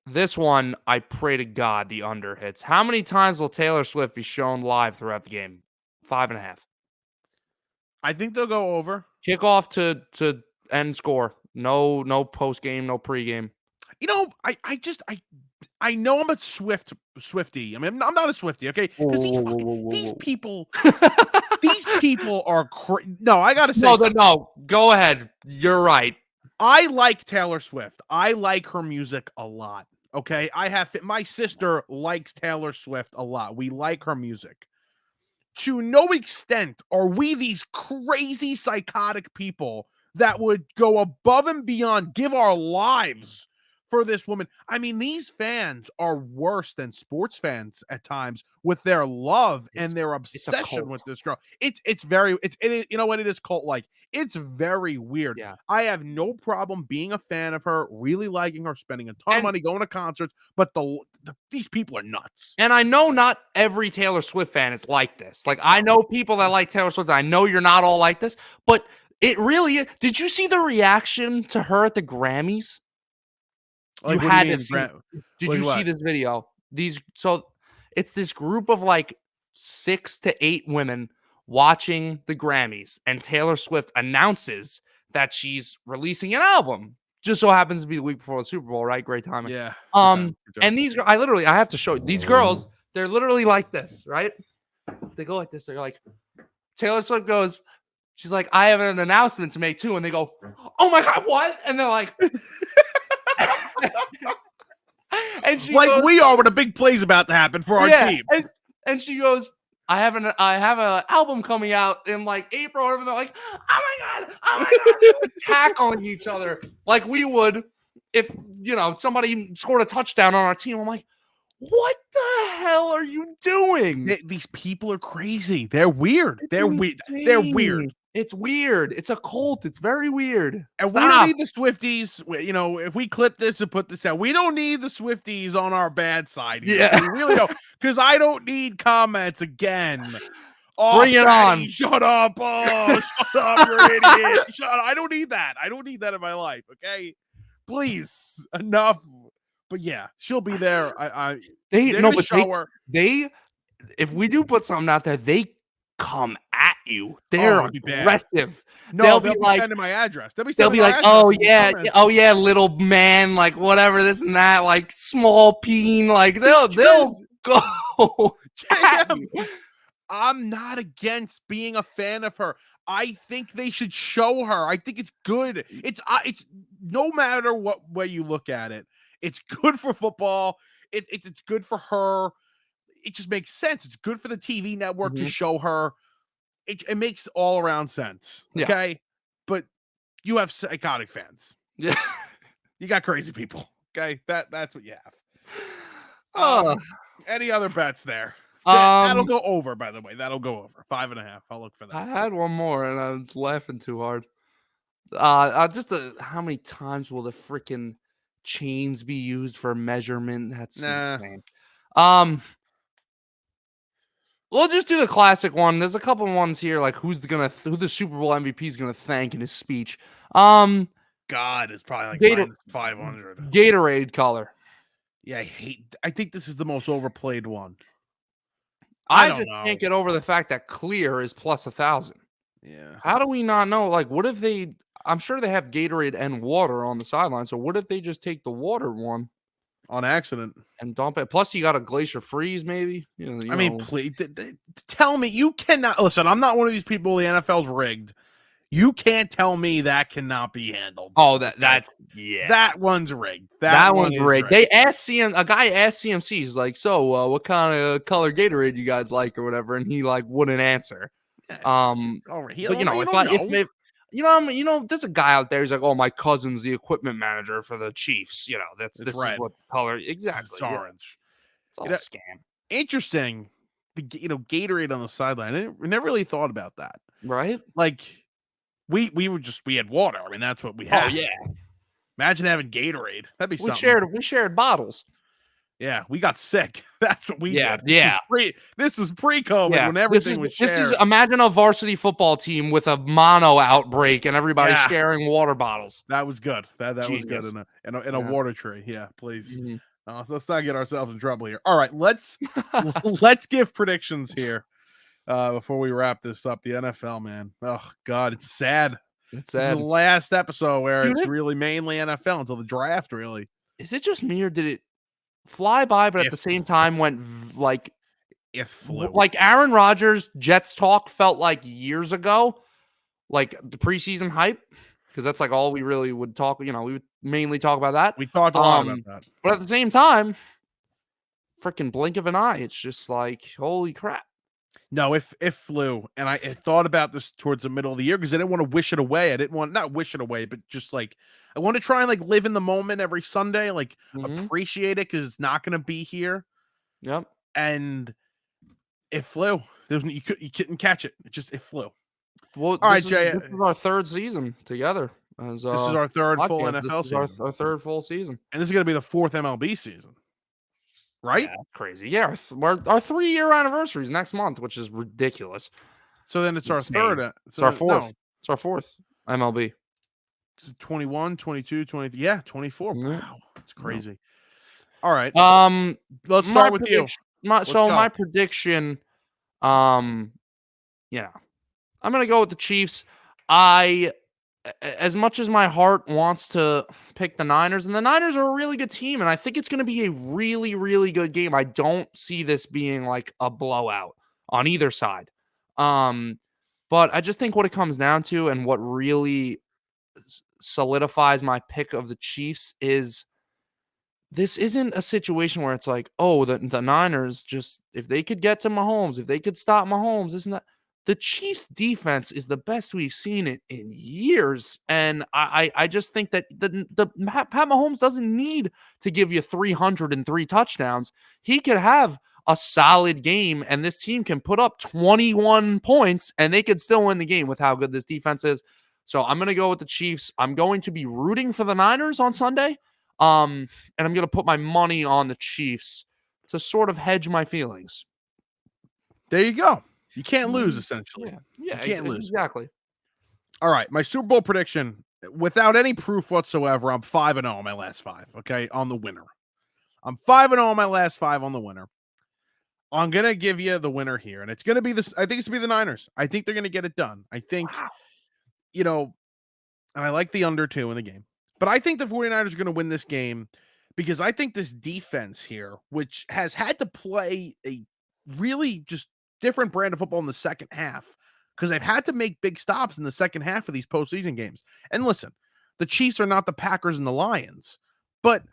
This one, I pray to God the under hits. How many times will Taylor Swift be shown live throughout the game? 5.5. I think they'll go over. Kickoff to end score. No post game, no pregame. I know I'm a Swiftie. I mean, I'm not a Swiftie, okay? Because these people are no. I gotta say, no. Go ahead. You're right. I like Taylor Swift. I like her music a lot. Okay, my sister likes Taylor Swift a lot. We like her music. To no extent are we these crazy psychotic people that would go above and beyond, give our lives for this woman. I mean, these fans are worse than sports fans at times with their love and their obsession with this girl. It is, you know what, it is cult like. It's very weird. Yeah. I have no problem being a fan of her, really liking her, spending a ton of money going to concerts, but these people are nuts. And I know not every Taylor Swift fan is like this. Like, I know people that like Taylor Swift. I know you're not all like this, but it really is. Did you see the reaction to her at the Grammys? Like, you had to see. Did you see this video? So it's this group of like 6 to 8 women watching the Grammys, and Taylor Swift announces that she's releasing an album. Just so happens to be the week before the Super Bowl, right? Great timing. Yeah. And I have to show you these girls. They're literally like this, right? They go like this. They're like, Taylor Swift goes, she's like, I have an announcement to make too, and they go, oh my God, what? And they're like. And she like goes, we are when a big play's about to happen for our team. And she goes, I have an album coming out in like April. And they're like, oh my God, tackling each other like we would if somebody scored a touchdown on our team. I'm like, what the hell are you doing? These people are crazy. They're weird. They're weird. They're weird. It's weird. It's a cult. It's very weird. And we don't need the Swifties. If we clip this and put this out, we don't need the Swifties on our bad side here. Yeah. We really don't. Because I don't need comments again. Oh, bring it on. Shut up. Oh, shut up. You're an idiot. Shut up. I don't need that. I don't need that in my life. Okay. Please. Enough. But yeah, she'll be there. If we do put something out there, they come at you. They're aggressive. No, they'll be like, sending my address. They'll be like, oh yeah, little man, like whatever, this and that, like small peen, like they'll go. I'm not against being a fan of her. I think they should show her. I think it's good. It's no matter what way you look at it, it's good for football. It's good for her. It just makes sense. It's good for the TV network to show her. It makes all around sense. Okay. Yeah. But you have psychotic fans. Yeah. You got crazy people. Okay. That's what you have. Any other bets there? That'll go over, by the way. That'll go over 5.5. I'll look for that. I had one more and I was laughing too hard. How many times will the freaking chains be used for measurement? That's Nah. insane. We'll just do the classic one. There's a couple ones here, like who the Super Bowl MVP is gonna thank in his speech. God, it's probably like Gator -500. Gatorade color. Yeah, I think this is the most overplayed one. I don't just know. can't get over the fact that clear is plus 1,000. Yeah. How do we not know? Like, what if I'm sure they have Gatorade and water on the sideline. So what if they just take the water one On accident. and dump it? Plus, you got a glacier freeze, maybe. I mean, please tell me you cannot listen. I'm not one of these people. The NFL's rigged. You can't tell me that cannot be handled. Oh, that's that one's rigged. That one's rigged. They asked a guy asked CMC, he's like, so what kind of color Gatorade you guys like or whatever, and he like wouldn't answer. Yeah, But there's a guy out there. He's like, oh, my cousin's the equipment manager for the Chiefs. This is what color exactly. It's orange. It's all a scam. Interesting. Gatorade on the sideline. I never really thought about that. Right? Like we had water. I mean, that's what we had. Oh yeah. Imagine having Gatorade. That'd be something. We shared bottles. Yeah, we got sick. That's what we did. Yeah. This is pre-COVID when everything was shared. Imagine a varsity football team with a mono outbreak and everybody sharing water bottles. That was good. That was good in a water tree. Yeah, please. Mm-hmm. So let's not get ourselves in trouble here. All right, let's give predictions here before we wrap this up. The NFL, man. Oh God, it's sad. It's sad. This is the last episode where it's really mainly NFL until the draft. Really, is it just me or did it fly by? But at the same time, went like flew. Like Aaron Rodgers Jets talk felt like years ago, like the preseason hype, because that's like all we really would talk. We would mainly talk about that. We talked a lot about that, but at the same time, freaking blink of an eye, it's just like holy crap. No, it flew, and I thought about this towards the middle of the year because I didn't want to wish it away. I didn't want not wish it away, but just like I want to try and like live in the moment every Sunday, like appreciate it because it's not going to be here. Yep, and it flew. You couldn't catch it. It flew. Well, all right, Jay. This is our third season together. This is our third full NFL season. Our third full season, and this is going to be the fourth MLB season. Right? Yeah, crazy. Yeah, our 3-year anniversary is next month, which is ridiculous. So then it's our third. It's our fourth. No. It's our fourth MLB. 21, 22, 23. Yeah, 24. Wow. It's crazy. All right. Let's start with you. My prediction, I'm going to go with the Chiefs. As much as my heart wants to pick the Niners, and the Niners are a really good team, and I think it's going to be a really, really good game. I don't see this being like a blowout on either side. But I just think what it comes down to and what really solidifies my pick of the Chiefs is this isn't a situation where it's like, oh, the Niners just, if they could get to Mahomes, if they could stop Mahomes, isn't that? The Chiefs' defense is the best we've seen it in years. And I just think that the Pat Mahomes doesn't need to give you 303 touchdowns. He could have a solid game, and this team can put up 21 points, and they could still win the game with how good this defense is. So I'm going to go with the Chiefs. I'm going to be rooting for the Niners on Sunday, and I'm going to put my money on the Chiefs to sort of hedge my feelings. There you go. You can't lose, essentially. Yeah, you can't lose. Exactly. All right, my Super Bowl prediction, without any proof whatsoever, I'm 5-0 on my last 5, okay, on the winner. I'm 5-0 on my last 5 on the winner. I'm going to give you the winner here, and it's going to be this. I think it's going to be the Niners. I think they're going to get it done. I think, and I like the under 2 in the game, but I think the 49ers are going to win this game because I think this defense here, which has had to play a really just different brand of football in the second half because they've had to make big stops in the second half of these postseason games. And listen, the Chiefs are not the Packers and the Lions, but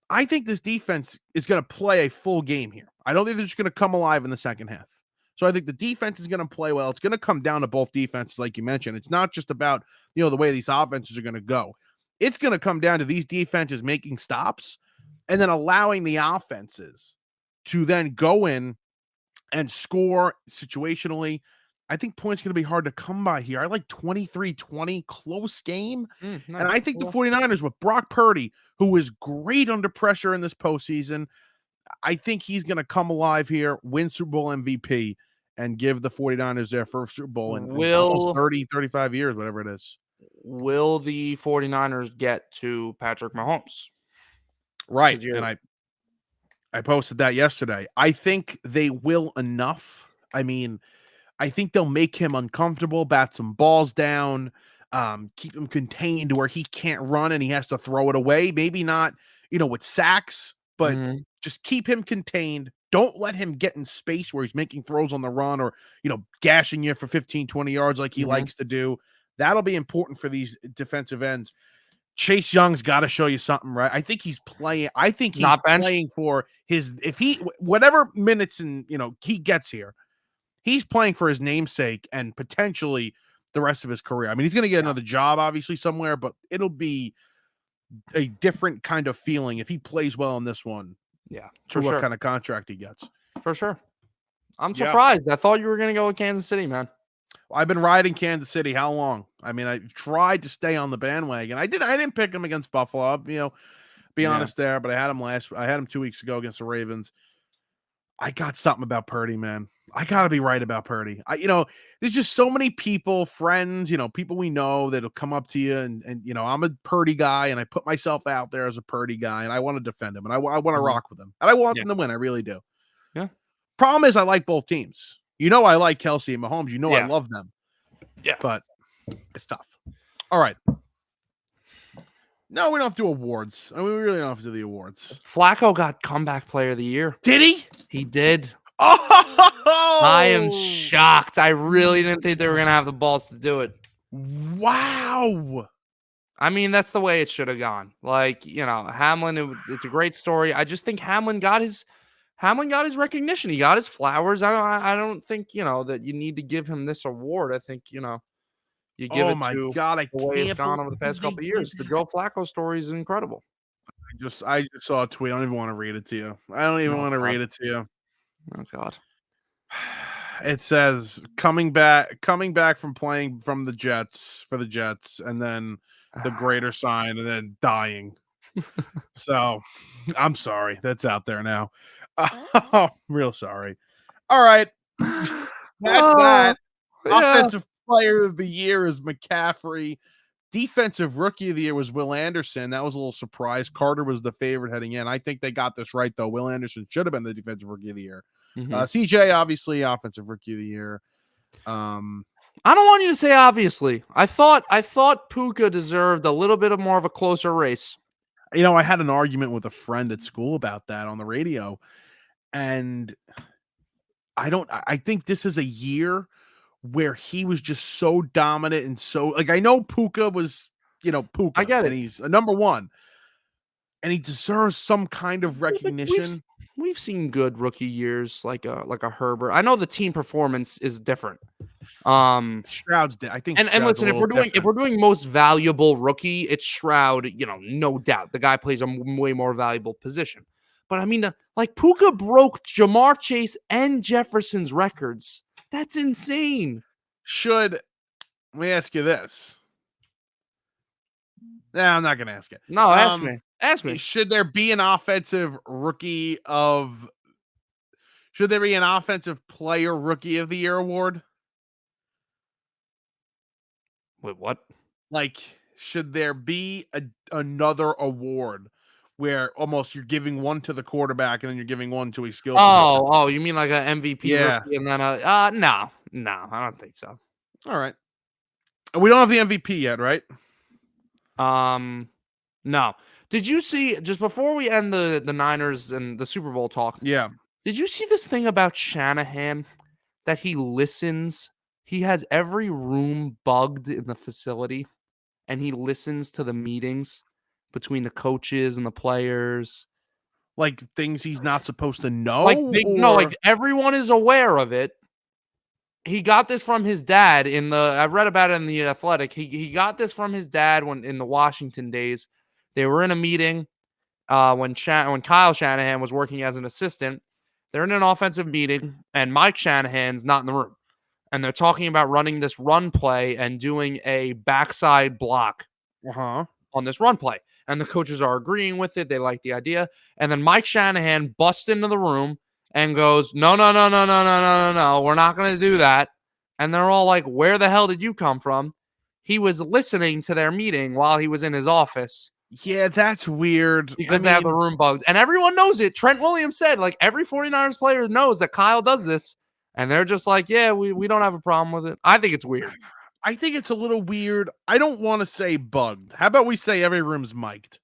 I think this defense is going to play a full game here. I don't think they're just going to come alive in the second half. So I think the defense is going to play well. It's going to come down to both defenses, like you mentioned. It's not just about, the way these offenses are going to go. It's going to come down to these defenses making stops and then allowing the offenses to then go in and score situationally I think points going to be hard to come by here. I like 23-20, close game. And Nice. I think the Yeah. 49ers with Brock Purdy, who is great under pressure in this postseason, I think he's going to come alive here, win Super Bowl MVP, and give the 49ers their first Super Bowl in almost Will 30, 35 years, whatever it is. will the 49ers get to Patrick Mahomes? Right. 'Cause And you're I posted that yesterday. I think they will enough. I mean, I think they'll make him uncomfortable, bat some balls down, keep him contained where he can't run and he has to throw it away. Maybe not, with sacks, but Mhm, just keep him contained. Don't let him get in space where he's making throws on the run or, gashing you for 15, 20 yards like he mhm. likes to do. That'll be important for these defensive ends. Chase Young's got to show you something, right? I think he's Not benched? playing for his, if he, whatever minutes and, he gets here, he's playing for his namesake and potentially the rest of his career. I mean, he's going to get Yeah, another job, obviously, somewhere, but it'll be a different kind of feeling if he plays well in this one yeah, for for what sure, kind of contract he gets. for sure. I'm Yeah. surprised. I thought you were gonna go with Kansas City, man. I've been riding Kansas City. How long? I mean, I tried to stay on the bandwagon. I didn't pick him against Buffalo, be Yeah. honest there, but I had him 2 weeks ago against the Ravens. I got something about Purdy, man. I gotta be right about Purdy. There's just so many people, friends, people we know that'll come up to you and I'm a Purdy guy and I put myself out there as a Purdy guy and I want to defend him and I want to Mhm. rock with him and I want Yeah. them to win. I really do. Yeah. Problem is, I like both teams. I like Kelsey and Mahomes. I Yeah. love them, Yeah. but it's tough. All right. No, we don't have to do awards. I mean, we really don't have to do the awards. Flacco got comeback player of the year. Did he? He did. Oh, I am shocked. I really didn't think they were gonna have the balls to do it. Wow. I mean, that's the way it should have gone. Like, Hamlin, it's a great story. I just think Hamlin got his recognition. He got his flowers. I don't think, that you need to give him this award. I think, you give Oh it my to God, I the way it's can't gone over the believe past they couple of did. years. The Joe Flacco story is incredible. I just saw a tweet. I don't even want to read it to you. I don't even Oh want to God. read it to you. Oh God. It says coming back from playing from the Jets for the Jets, and then the greater sign, and then dying. So I'm sorry. That's out there now. Oh, real sorry. All right. That's Oh, that. yeah. Offensive player of the year is McCaffrey. Defensive rookie of the year was Will Anderson. That was a little surprise. Carter was the favorite heading in. I think they got this right, though. Will Anderson should have been the defensive rookie of the year. Mhm. CJ, obviously, offensive rookie of the year. Um, I don't want you to say obviously. I thought Puka deserved a little bit of more of a closer race. I had an argument with a friend at school about that on the radio, and I think this is a year where he was just so dominant and so I know Puka was, I Puka, get and it. he's a number one, and he deserves some kind of Yeah, but recognition. we've seen good rookie years like a Herbert. I know the team performance is different. Um I think and Stroud's a listen, if little we're different. doing most valuable rookie, it's Stroud, no doubt. The guy plays a way more valuable position. But I mean, like Puka broke Jamar Chase and Jefferson's records. That's insane. Let me ask you this. Nah, I'm not gonna ask it. No, ask me. Ask me. Should there be an offensive rookie of should there be an offensive player rookie of the year award? Wait, what? Like, should there be another award where almost you're giving one to the quarterback and then you're giving one to a skill position? Oh, you mean like a MVP Yeah. rookie and then no, I don't think so. All right. We don't have the MVP yet, right? No. Did you see just before we end the Niners and the Super Bowl talk? Yeah. Did you see this thing about Shanahan that he listens? He has every room bugged in the facility, and he listens to the meetings between the coaches and the players. Like things he's not supposed to Like know, like or everyone is aware of it. He got this from his dad I read about it in the Athletic. He got this from his dad when in the Washington days. They were in a meeting when Kyle Shanahan was working as an assistant. They're in an offensive meeting and Mike Shanahan's not in the room. and they're talking about running this run play and doing a backside block Uh-huh. on this run play. And the coaches are agreeing with it. They like the idea. And then Mike Shanahan busts into the room and goes, no, no, no, no, no, no, no, no, no. We're not going to do that. And they're all like, where the hell did you come from? He was listening to their meeting while he was in his office. Yeah, that's weird. Because they have the room bugs. And everyone knows it. Trent Williams said, like, every 49ers player knows that Kyle does this. And they're just like, yeah, we don't have a problem with it. I think it's weird. I think it's a little weird. I don't want to say bugged. How about we say every room's mic'd?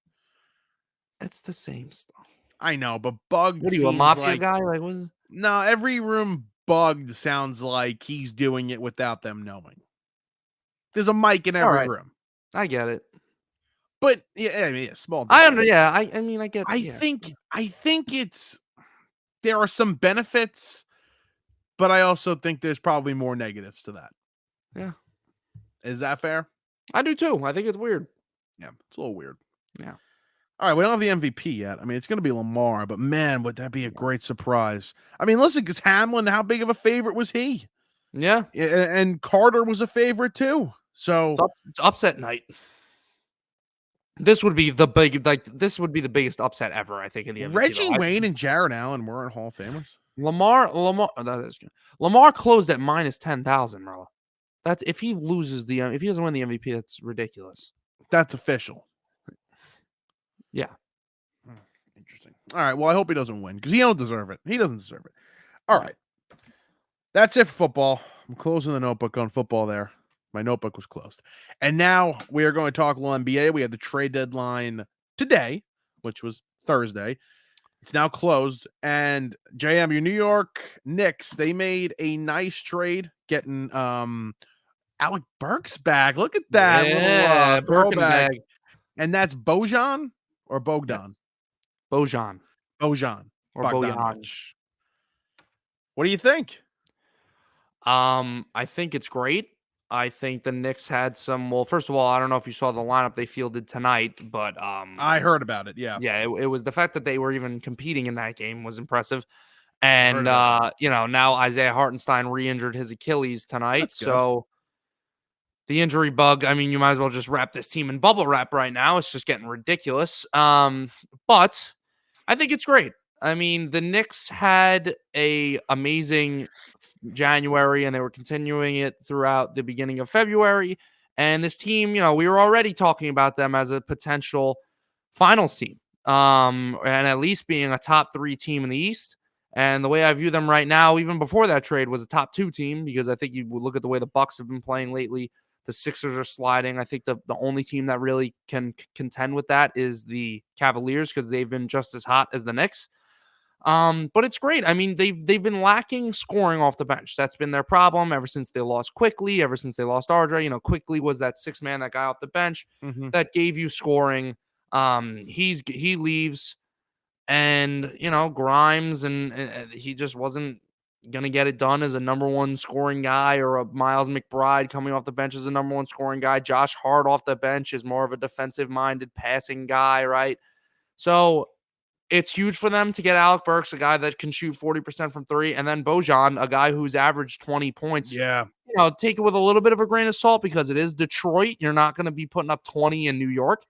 It's the same stuff. I know, but bugged What are you, a seems mafia like guy? Like, what is... No, every room bugged sounds like he's doing it without them knowing. There's a mic in every room. I get it. But yeah, I mean, small difference. I get. I think it's there are some benefits, but I also think there's probably more negatives to that. Yeah. Is that fair? I do too. I think it's weird. Yeah, it's a little weird. Yeah. All right, we don't have the MVP yet. I mean, it's going to be Lamar, but man, would that be a great surprise? I mean, listen, because Hamlin, how big of a favorite was he? Yeah. And Carter was a favorite too. So it's upset night. This would be the biggest upset ever, I think, in the MVP. Reggie Wayne and Jared Allen weren't Hall of Famers. Lamar closed at minus 10,000, bro. That's if he loses if he doesn't win the MVP, that's ridiculous. That's official. Yeah. Interesting. All right. Well, I hope he doesn't win because he don't deserve it. He doesn't deserve it. All right. That's it for football. I'm closing the notebook on football there. My notebook was closed. And now we are going to talk a little NBA. We had the trade deadline today, which was Thursday. It's now closed. And JM, your New York Knicks, they made a nice trade getting Alec Burks back. Look at that little throwback. And that's Bojan or Bogdan? Bojan. Or Bogdanovich. What do you think? I think it's great. I think the Knicks had some. Well, first of all, I don't know if you saw the lineup they fielded tonight, but I heard about it. Yeah, it was the fact that they were even competing in that game was impressive. And now Isaiah Hartenstein re-injured his Achilles tonight, so the injury bug. I mean, you might as well just wrap this team in bubble wrap right now. It's just getting ridiculous. But I think it's great. I mean, the Knicks had a amazing January, and they were continuing it throughout the beginning of February. And this team, we were already talking about them as a potential finals team, and at least being a top 3 team in the East. And the way I view them right now, even before that trade, was a top 2 team, because I think you would look at the way the Bucks have been playing lately. The Sixers are sliding. I think the only team that really can contend with that is the Cavaliers, because they've been just as hot as the Knicks. But it's great. I mean, they've been lacking scoring off the bench. That's been their problem ever since they lost Quickly, ever since they lost RJ. Quickly was that 6-man, that guy off the bench that gave you scoring. He leaves, and Grimes, and he just wasn't gonna get it done as a number 1 scoring guy, or a Miles McBride coming off the bench as a number 1 scoring guy. Josh Hart off the bench is more of a defensive-minded passing guy, right? So it's huge for them to get Alec Burks, a guy that can shoot 40% from 3, and then Bojan, a guy who's averaged 20 points. Yeah. Take it with a little bit of a grain of salt, because it is Detroit. You're not going to be putting up 20 in New York,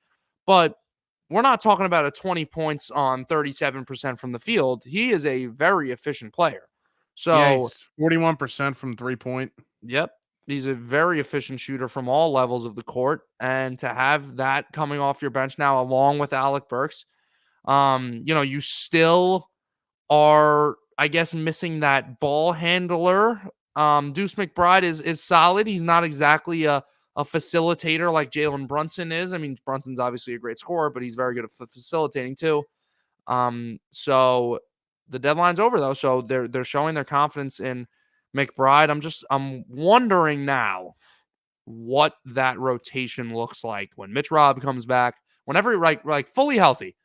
but we're not talking about a 20 points on 37% from the field. He is a very efficient player. So he's 41% from 3-point. Yep. He's a very efficient shooter from all levels of the court. And to have that coming off your bench now, along with Alec Burks, you still are, I guess, missing that ball handler. Deuce McBride is solid. He's not exactly a facilitator like Jalen Brunson is. I mean, Brunson's obviously a great scorer, but he's very good at facilitating too. So the deadline's over though, so they're showing their confidence in McBride. I'm wondering now what that rotation looks like when Mitch Robb comes back, whenever like fully healthy.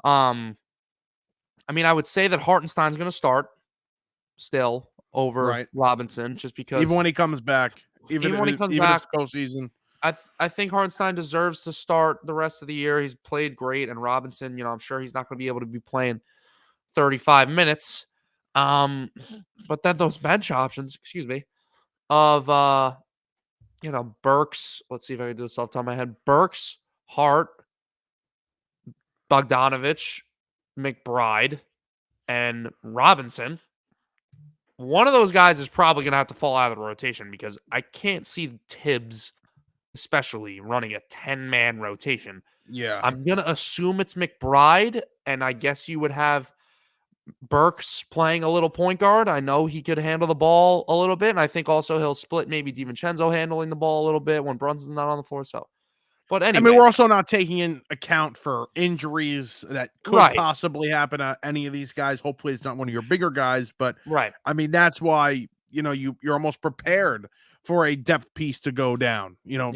I mean, I would say that Hartenstein's going to start still over Robinson, just because even when he comes back, even when he comes back, postseason. I think Hartenstein deserves to start the rest of the year. He's played great, and Robinson, I'm sure he's not going to be able to be playing 35 minutes. But then those bench options, of Burks. Let's see if I can do this off the top of my head. Burks, Hart, Bogdanovich, McBride, and Robinson. One of those guys is probably going to have to fall out of the rotation because I can't see Tibbs, especially running a 10-man rotation. Yeah. I'm going to assume it's McBride, and I guess you would have Burks playing a little point guard. I know he could handle the ball a little bit, and I think also he'll split maybe DiVincenzo handling the ball a little bit when Brunson's not on the floor. So, but I mean, anyway, we're also not taking in account for injuries that could right, possibly happen to any of these guys. Hopefully, it's not one of your bigger guys, but right. I mean, that's why you're almost prepared for a depth piece to go down. Yeah.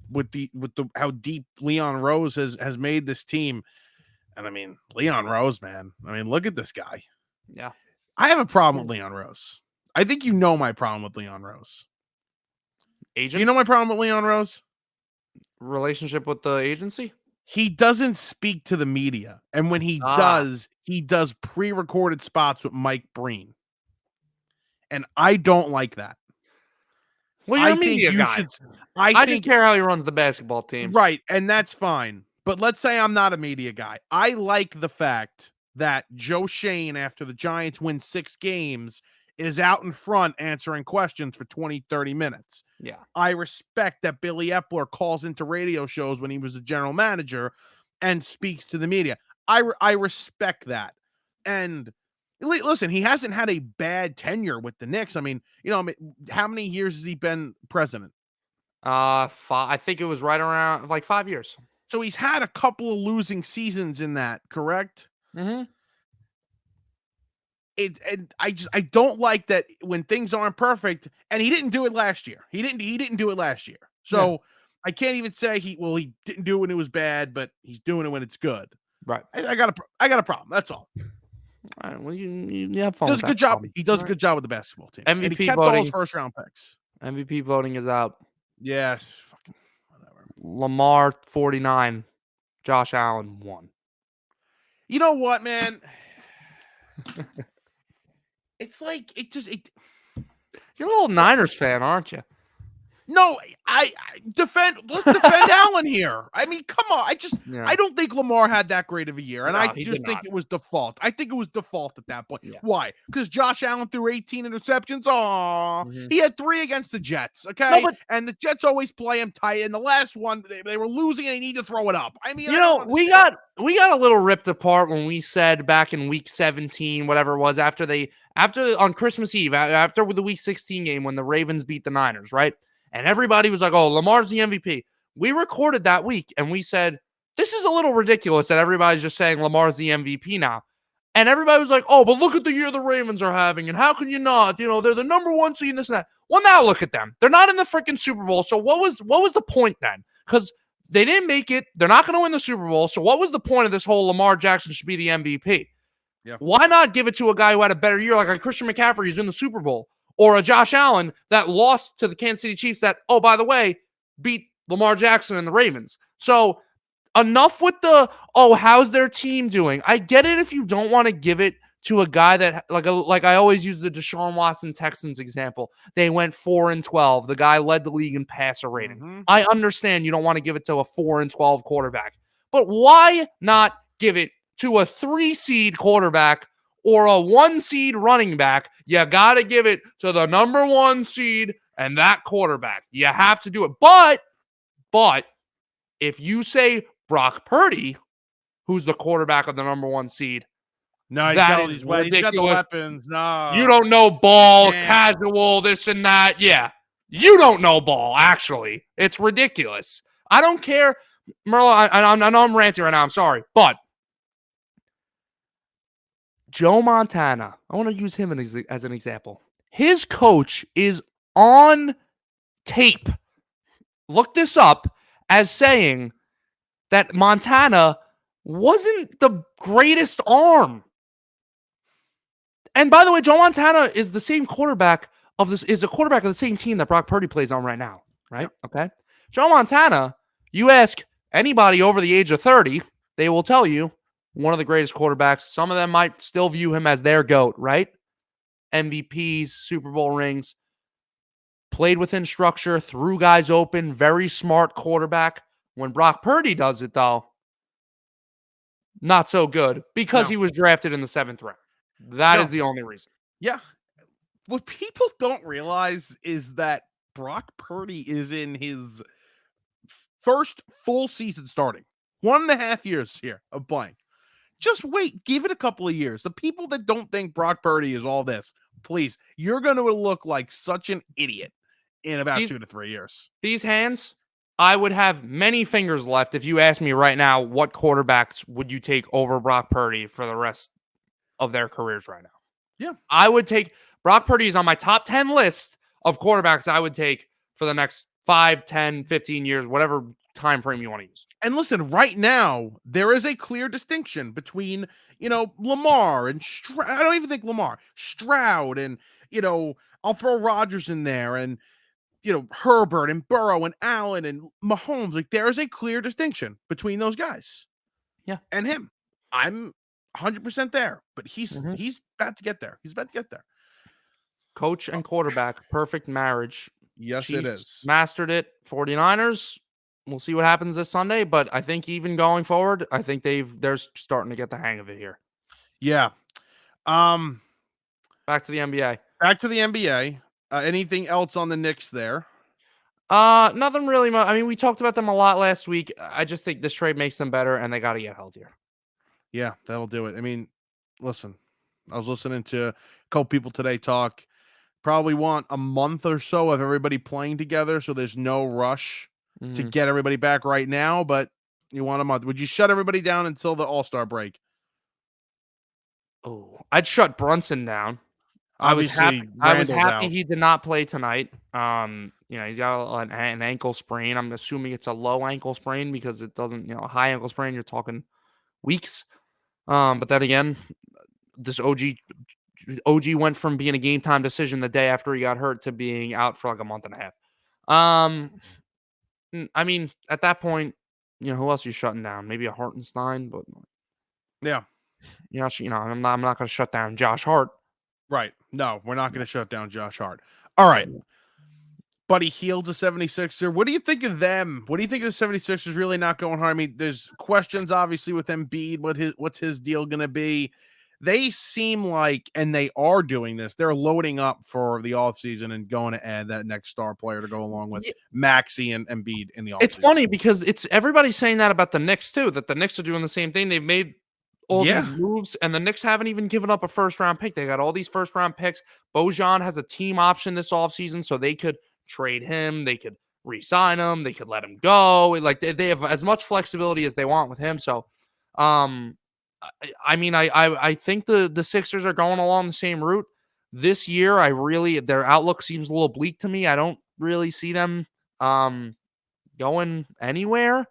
With the how deep Leon Rose has made this team, and I mean, Leon Rose, man. I mean, look at this guy. Yeah. I have a problem with Leon Rose. I think you know my problem with Leon Rose. Agent? Do you know my problem with Leon Rose? Relationship with the agency? He doesn't speak to the media. And when he does pre-recorded spots with Mike Breen. And I don't like that. Well, you're I a think media you guy. should. I just care how he runs the basketball team. Right, and that's fine. But let's say I'm not a media guy. I like the fact that Joe Shane, after the Giants win 6 games, is out in front answering questions for 20, 30 minutes. Yeah. I respect that Billy Epler calls into radio shows when he was the general manager and speaks to the media. I respect that. And listen, he hasn't had a bad tenure with the Knicks. I mean, how many years has he been president? I think it was right around like 5 years. So he's had a couple of losing seasons in that, correct? Mm-hmm. And I don't like that when things aren't perfect, and he didn't do it last year. He didn't do it last year. So yeah. I can't even say he didn't do it when it was bad, but he's doing it when it's good. Right. I got a problem. That's all. All right. Well, you have fun. Does a good job. He does a good job with the basketball team. MVP and he kept voting, all his first round picks. MVP voting is out. Yes. Fucking whatever. Lamar 49. Josh Allen 1. You know what, man? It's like You're a little Niners fan, aren't you? No, let's defend Allen here. I mean, come on. I don't think Lamar had that great of a year. And I just think it was default. I think it was default at that point. Yeah. Why? Because Josh Allen threw 18 interceptions. He had 3 against the Jets. Okay. No, and the Jets always play him tight. And the last one, they were losing and they need to throw it up. I mean, we got a little ripped apart when we said back in week 17, whatever it was, after on Christmas Eve, after the week 16 game when the Ravens beat the Niners, right? And everybody was like, oh, Lamar's the MVP. We recorded that week and we said, this is a little ridiculous that everybody's just saying Lamar's the MVP now. And everybody was like, oh, but look at the year the Ravens are having. And how can you not? They're the number 1 seed and this and that. Well, now look at them. They're not in the freaking Super Bowl. So what was the point then? Because they didn't make it. They're not going to win the Super Bowl. So what was the point of this whole Lamar Jackson should be the MVP? Yeah. Why not give it to a guy who had a better year like a Christian McCaffrey who's in the Super Bowl? Or a Josh Allen that lost to the Kansas City Chiefs that, oh, by the way, beat Lamar Jackson and the Ravens. So enough with how's their team doing? I get it if you don't want to give it to a guy that, like I always use the Deshaun Watson Texans example. They went 4-12. The guy led the league in passer rating. Mm-hmm. I understand you don't want to give it to a 4-12 quarterback. But why not give it to a 3-seed quarterback or a 1-seed running back? You got to give it to the number 1 seed and that quarterback. You have to do it. But if you say Brock Purdy, who's the quarterback of the number 1 seed, no, he's got the weapons. No, you don't know ball, casual, this and that. Yeah, you don't know ball, actually. It's ridiculous. I don't care. Merle, I know I'm ranting right now. I'm sorry. But Joe Montana, I want to use him as an example. His coach is on tape. Look this up as saying that Montana wasn't the greatest arm. And by the way, Joe Montana is the same quarterback of the same team that Brock Purdy plays on right now, right? Yep. Okay. Joe Montana, you ask anybody over the age of 30, they will tell you one of the greatest quarterbacks. Some of them might still view him as their GOAT, right? MVPs, Super Bowl rings. played within structure, threw guys open, very smart quarterback. When Brock Purdy does it, though, not so good because No. he was drafted in the 7th round. That No. is the only reason. Yeah. What people don't realize is that Brock Purdy is in his first full season starting. 1.5 years here of playing. Just wait. Give it a couple of years. The people that don't think Brock Purdy is all this, please, you're going to look like such an idiot in about These 2 to 3 years. these hands, I would have many fingers left if you asked me right now what quarterbacks would you take over Brock Purdy for the rest of their careers right now. Yeah. I would take Brock Purdy is on my top 10 list of quarterbacks I would take for the next 5, 10, 15 years, whatever time frame you want to use. And listen, right now, there is a clear distinction between, Lamar and I don't even think Lamar, Stroud, and, I'll throw Rodgers in there, and, Herbert and Burrow and Allen and Mahomes. Like, there is a clear distinction between those guys. Yeah. And him. I'm 100% there, but he's about to get there. He's about to get there. Coach and quarterback, perfect marriage. Yes, Chiefs it is. mastered it. 49ers, we'll see what happens this Sunday, but I think even going forward, I think they're starting to get the hang of it here. Yeah. Back to the NBA. Back to the NBA. Anything else on the Knicks there? Nothing really. I mean, we talked about them a lot last week. I just think this trade makes them better, and they got to get healthier. Yeah, that'll do it. I mean, listen, I was listening to a couple people today talk. Probably want a month or so of everybody playing together, so there's no rush to get everybody back right now, but you want a month. Would you shut everybody down until the All-Star break? Oh, I'd shut Brunson down. Obviously, I was happy out. he did not play tonight. He's got an ankle sprain. I'm assuming it's a low ankle sprain because it doesn't, a high ankle sprain, you're talking weeks. But then again, this OG went from being a game time decision the day after he got hurt to being out for like a month and a half. I mean, at that point, who else are you shutting down? Maybe a Hartenstein, but Yeah. I'm not going to shut down Josh Hart. Right. No, we're not going to shut down Josh Hart. All right. Buddy Hield's a 76er. What do you think of them? What do you think of the 76ers really not going hard? I mean, there's questions obviously with Embiid. What's his deal going to be? They seem like, and they are doing this, they're loading up for the offseason and going to add that next star player to go along with Maxey and Embiid in the offseason. It's funny because everybody's saying that about the Knicks too, that the Knicks are doing the same thing. They've made all these moves, and the Knicks haven't even given up a first-round pick. They got all these first-round picks. Bojan has a team option this offseason, so they could trade him. They could re-sign him. They could let him go. Like, they have as much flexibility as they want with him. So, I mean, I think the Sixers are going along the same route. This year, their outlook seems a little bleak to me. I don't really see them going anywhere.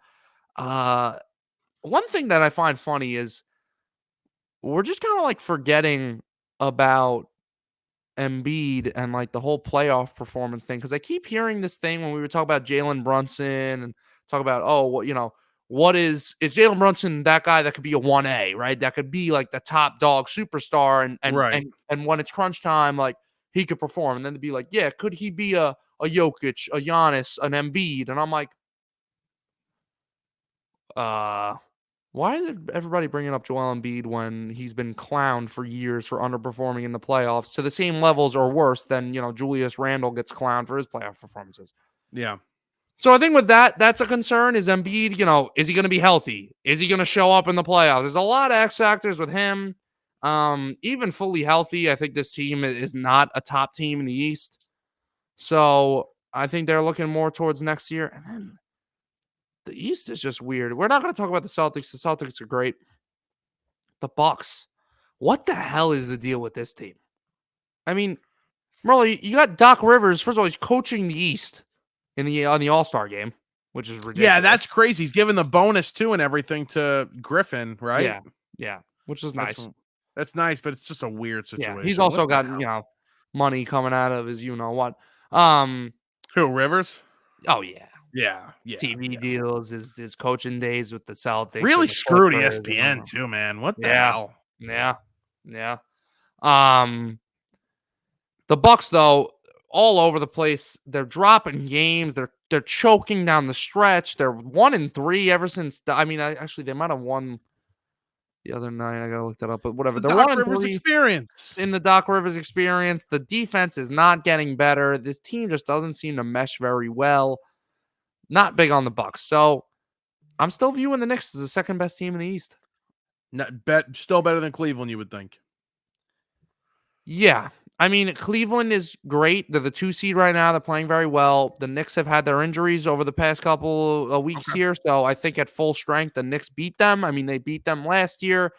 One thing that I find funny is we're just kind of like forgetting about Embiid and like the whole playoff performance thing. Cause I keep hearing this thing when we were talking about Jalen Brunson and talk about, what is Jalen Brunson that guy that could be a 1A, right? That could be like the top dog superstar. And when it's crunch time, like he could perform. And then to be like, yeah, could he be a Jokic, a Giannis, an Embiid? And I'm like, why is everybody bringing up Joel Embiid when he's been clowned for years for underperforming in the playoffs to the same levels or worse than, Julius Randle gets clowned for his playoff performances? Yeah. So I think with that's a concern. Is Embiid, is he going to be healthy? Is he going to show up in the playoffs? There's a lot of X factors with him. Even fully healthy, I think this team is not a top team in the East. So I think they're looking more towards next year. And then the East is just weird. We're not going to talk about the Celtics. The Celtics are great. The Bucks. What the hell is the deal with this team? I mean, Merle, you got Doc Rivers. First of all, he's coaching the East on the All-Star game, which is ridiculous. Yeah, that's crazy. He's giving the bonus too and everything to Griffin, right? Yeah, which is nice. That's nice, but it's just a weird situation. Yeah, he's also got money coming out of his what. Who, Rivers? Oh yeah. Yeah. TV deals, his coaching days with the Celtics. Really screwed ESPN too, man. What the hell? Yeah. The Bucks, though, all over the place. They're dropping games. They're choking down the stretch. They're 1-3 ever since. Actually, they might have won the other night. I gotta look that up, but It's whatever. the They're Doc one and Rivers three experience. in the Doc Rivers experience. The defense is not getting better. This team just doesn't seem to mesh very well. Not big on the Bucks, so I'm still viewing the Knicks as the second best team in the East. Still better than Cleveland, you would think. Yeah. I mean, Cleveland is great. They're the 2 seed right now. They're playing very well. The Knicks have had their injuries over the past couple of weeks Okay. here. So I think at full strength, the Knicks beat them. I mean, they beat them last year.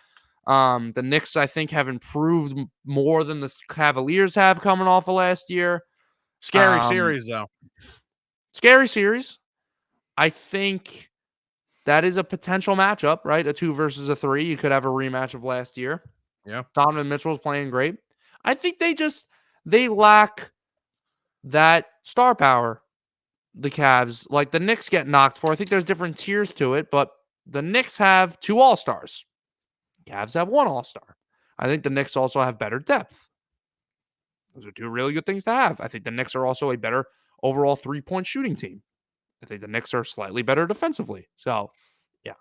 The Knicks, I think, have improved more than the Cavaliers have coming off of last year. Scary series, though. Scary series. I think that is a potential matchup, right? A 2 versus a 3. You could have a rematch of last year. Yeah. Donovan Mitchell's playing great. I think they lack that star power. The Cavs, like the Knicks, get knocked for. I think there's different tiers to it, but the Knicks have 2 All-Stars. Cavs have 1 All-Star. I think the Knicks also have better depth. Those are 2 really good things to have. I think the Knicks are also a better overall 3-point shooting team. I think the Knicks are slightly better defensively. So, yeah.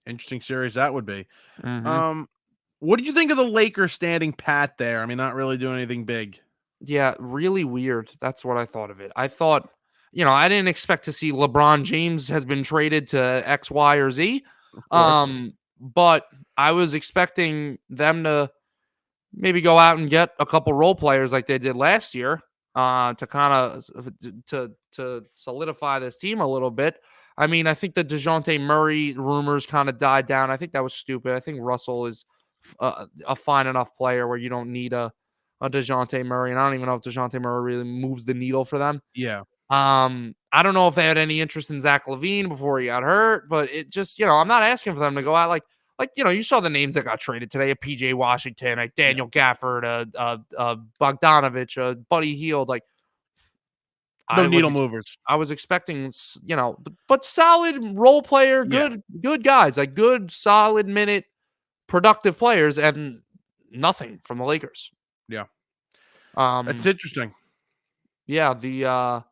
Interesting series that would be. Mm-hmm. What did you think of the Lakers standing pat there? I mean, not really doing anything big. Yeah, really weird. That's what I thought of it. I thought, I didn't expect to see LeBron James has been traded to X, Y, or Z. Of course. But I was expecting them to maybe go out and get a couple role players like they did last year, to kind of to solidify this team a little bit. I mean, I think the DeJounte Murray rumors kind of died down. I think that was stupid. I think Russell is a fine enough player where you don't need a DeJounte Murray, and I don't even know if DeJounte Murray really moves the needle for them. Yeah. I don't know if they had any interest in Zach LaVine before he got hurt, but it just, I'm not asking for them to go out like you saw the names that got traded today: a PJ Washington, a Daniel Gafford, a Bogdanovich, Buddy Hield. Like, No needle movers. I was expecting, but solid role player, Yeah. good guys, like good, solid minute, productive players, and nothing from the Lakers. Yeah. Um, That's interesting. Yeah, the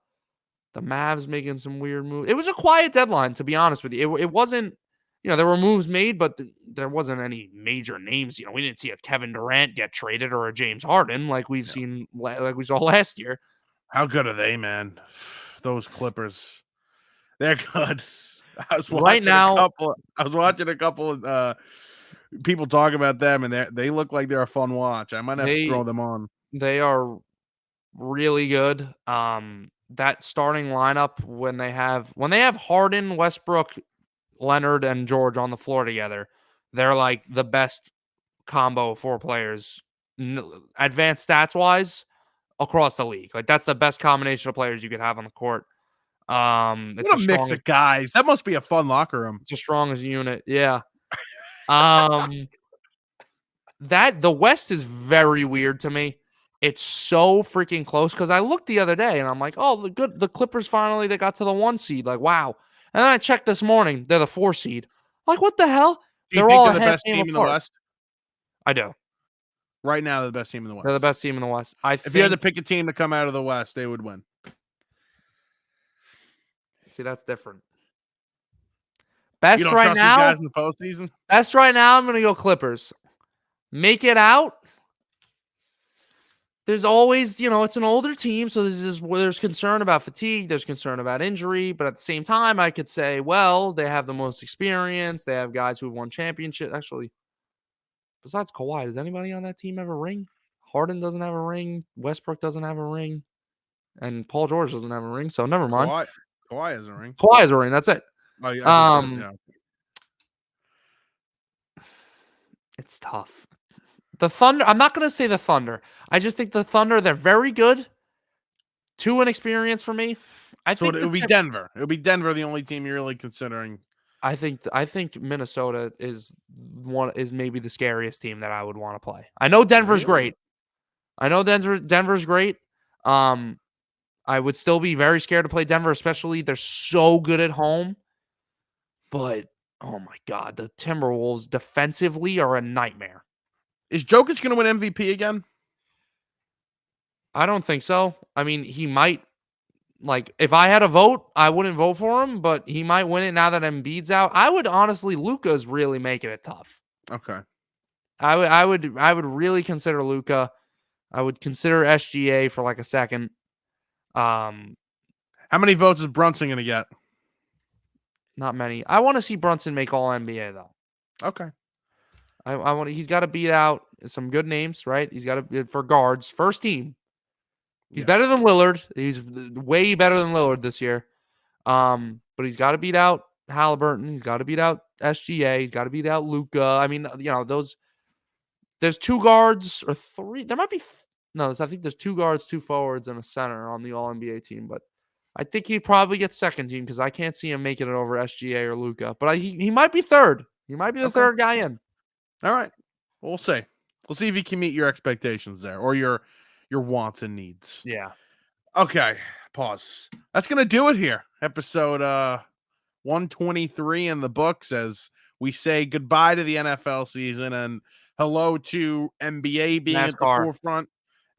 Mavs making some weird moves. It was a quiet deadline, to be honest with you. It wasn't, there were moves made, but there wasn't any major names. We didn't see a Kevin Durant get traded or a James Harden like we've seen, like we saw last year. How good are they, man? Those Clippers, they're good. I was watching a couple of people talk about them, and they look like they're a fun watch. I might have to throw them on. They are really good. That starting lineup when they have Harden, Westbrook, Leonard, and George on the floor together, they're like the best combo of 4 players, advanced stats wise, across the league. Like, that's the best combination of players you could have on the court. It's What a mix of guys. That must be a fun locker room. It's the strongest unit. Yeah. The West is very weird to me. It's so freaking close because I looked the other day and I'm like, oh, the Clippers finally, they got to the 1 seed. Like, wow. And then I checked this morning, they're the 4 seed. Like, what the hell? Do you think they're the best team in the West? I do. Right now, they're the best team in the West. They're the best team in the West. If you had to pick a team to come out of the West, they would win. See, that's different. Best You don't right trust now, these guys in the postseason? Best right now, I'm going to go Clippers. Make it out. There's always, it's an older team, so there's concern about fatigue, there's concern about injury, but at the same time, I could say, well, they have the most experience, they have guys who've won championships. Actually, besides Kawhi, does anybody on that team have a ring? Harden doesn't have a ring, Westbrook doesn't have a ring, and Paul George doesn't have a ring, so never mind. Kawhi has a ring. Kawhi has a ring, that's it. Oh, yeah. It's tough. The Thunder, I'm not going to say the Thunder. I just think the Thunder, they're very good. Too inexperienced for me. It would be Denver. It would be Denver, the only team you're really considering. I think Minnesota is maybe the scariest team that I would want to play. I know Denver's great. Denver's great. I would still be very scared to play Denver, especially they're so good at home. But oh my God, the Timberwolves defensively are a nightmare. Is Jokic going to win MVP again? I don't think so. I mean, he might. Like, if I had a vote, I wouldn't vote for him, but he might win it now that Embiid's out. I would honestly, Luka's really making it tough. Okay. I would really consider Luka. I would consider SGA for like a second. Um, How many votes is Brunson gonna get? Not many. I want to see Brunson make All NBA though. Okay. I want. He's got to beat out some good names, right? He's got to for guards, first team. He's better than Lillard. He's way better than Lillard this year. But he's got to beat out Halliburton. He's got to beat out SGA. He's got to beat out Luka. I mean, those. There's 2 guards or 3. There might be no. I think there's 2 guards, 2 forwards, and a center on the All NBA team. But I think he'd probably get second team because I can't see him making it over SGA or Luka. But he might be third. He might be the third guy in. All right. We'll see. We'll see if he can meet your expectations there or your wants and needs. Yeah. Okay. Pause. That's gonna do it here. Episode 123 in the books as we say goodbye to the NFL season and hello to NBA being at the forefront.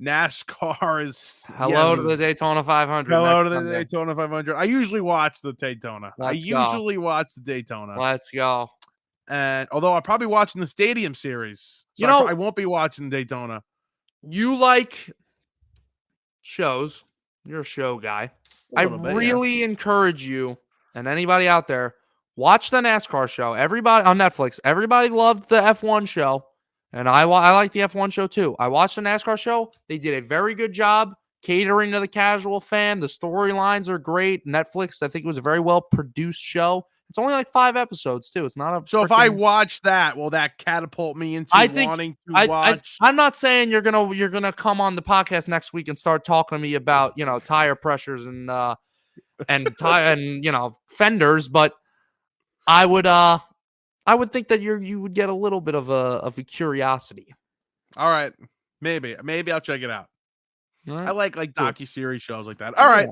NASCAR is hello to the Daytona 500. Hello to the Daytona 500. I usually watch the Daytona. Let's go. Let's go. And although I'm probably watching the Stadium Series, so I won't be watching Daytona. You like shows? You're a show guy. I really encourage you and anybody out there, watch the NASCAR show. Everybody on Netflix. Everybody loved the F1 show, and I like the F1 show too. I watched the NASCAR show. They did a very good job catering to the casual fan. The storylines are great. Netflix, I think it was a very well produced show. It's only like 5 episodes too. It's not a. So if I watch that, will that catapult me into wanting to watch? I'm not saying you're gonna come on the podcast next week and start talking to me about tire pressures and tire and fenders, but I would think that you would get a little bit of a curiosity. All right, maybe I'll check it out. Right. I like docuseries shows like that. All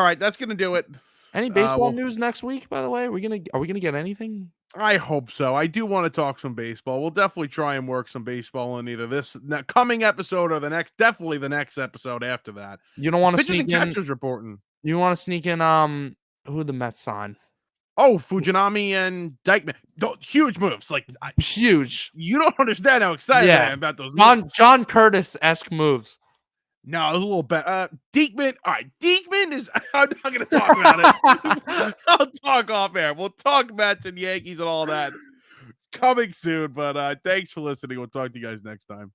right, that's gonna do it. Any baseball news next week, by the way? Are we gonna get anything? I hope so. I do want to talk some baseball. We'll definitely try and work some baseball in either this coming episode or definitely the next episode after that. You don't want to sneak in catchers reporting. You want to sneak in who the Mets sign? Oh, Fujinami and Dykeman. Huge moves. Like huge. You don't understand how excited I am about those moves. John Curtis-esque moves. No, it was a little better. Diekman. All right, Diekman is. I'm not going to talk about it. I'll talk off air. We'll talk Mets and Yankees and all that. It's coming soon. But thanks for listening. We'll talk to you guys next time.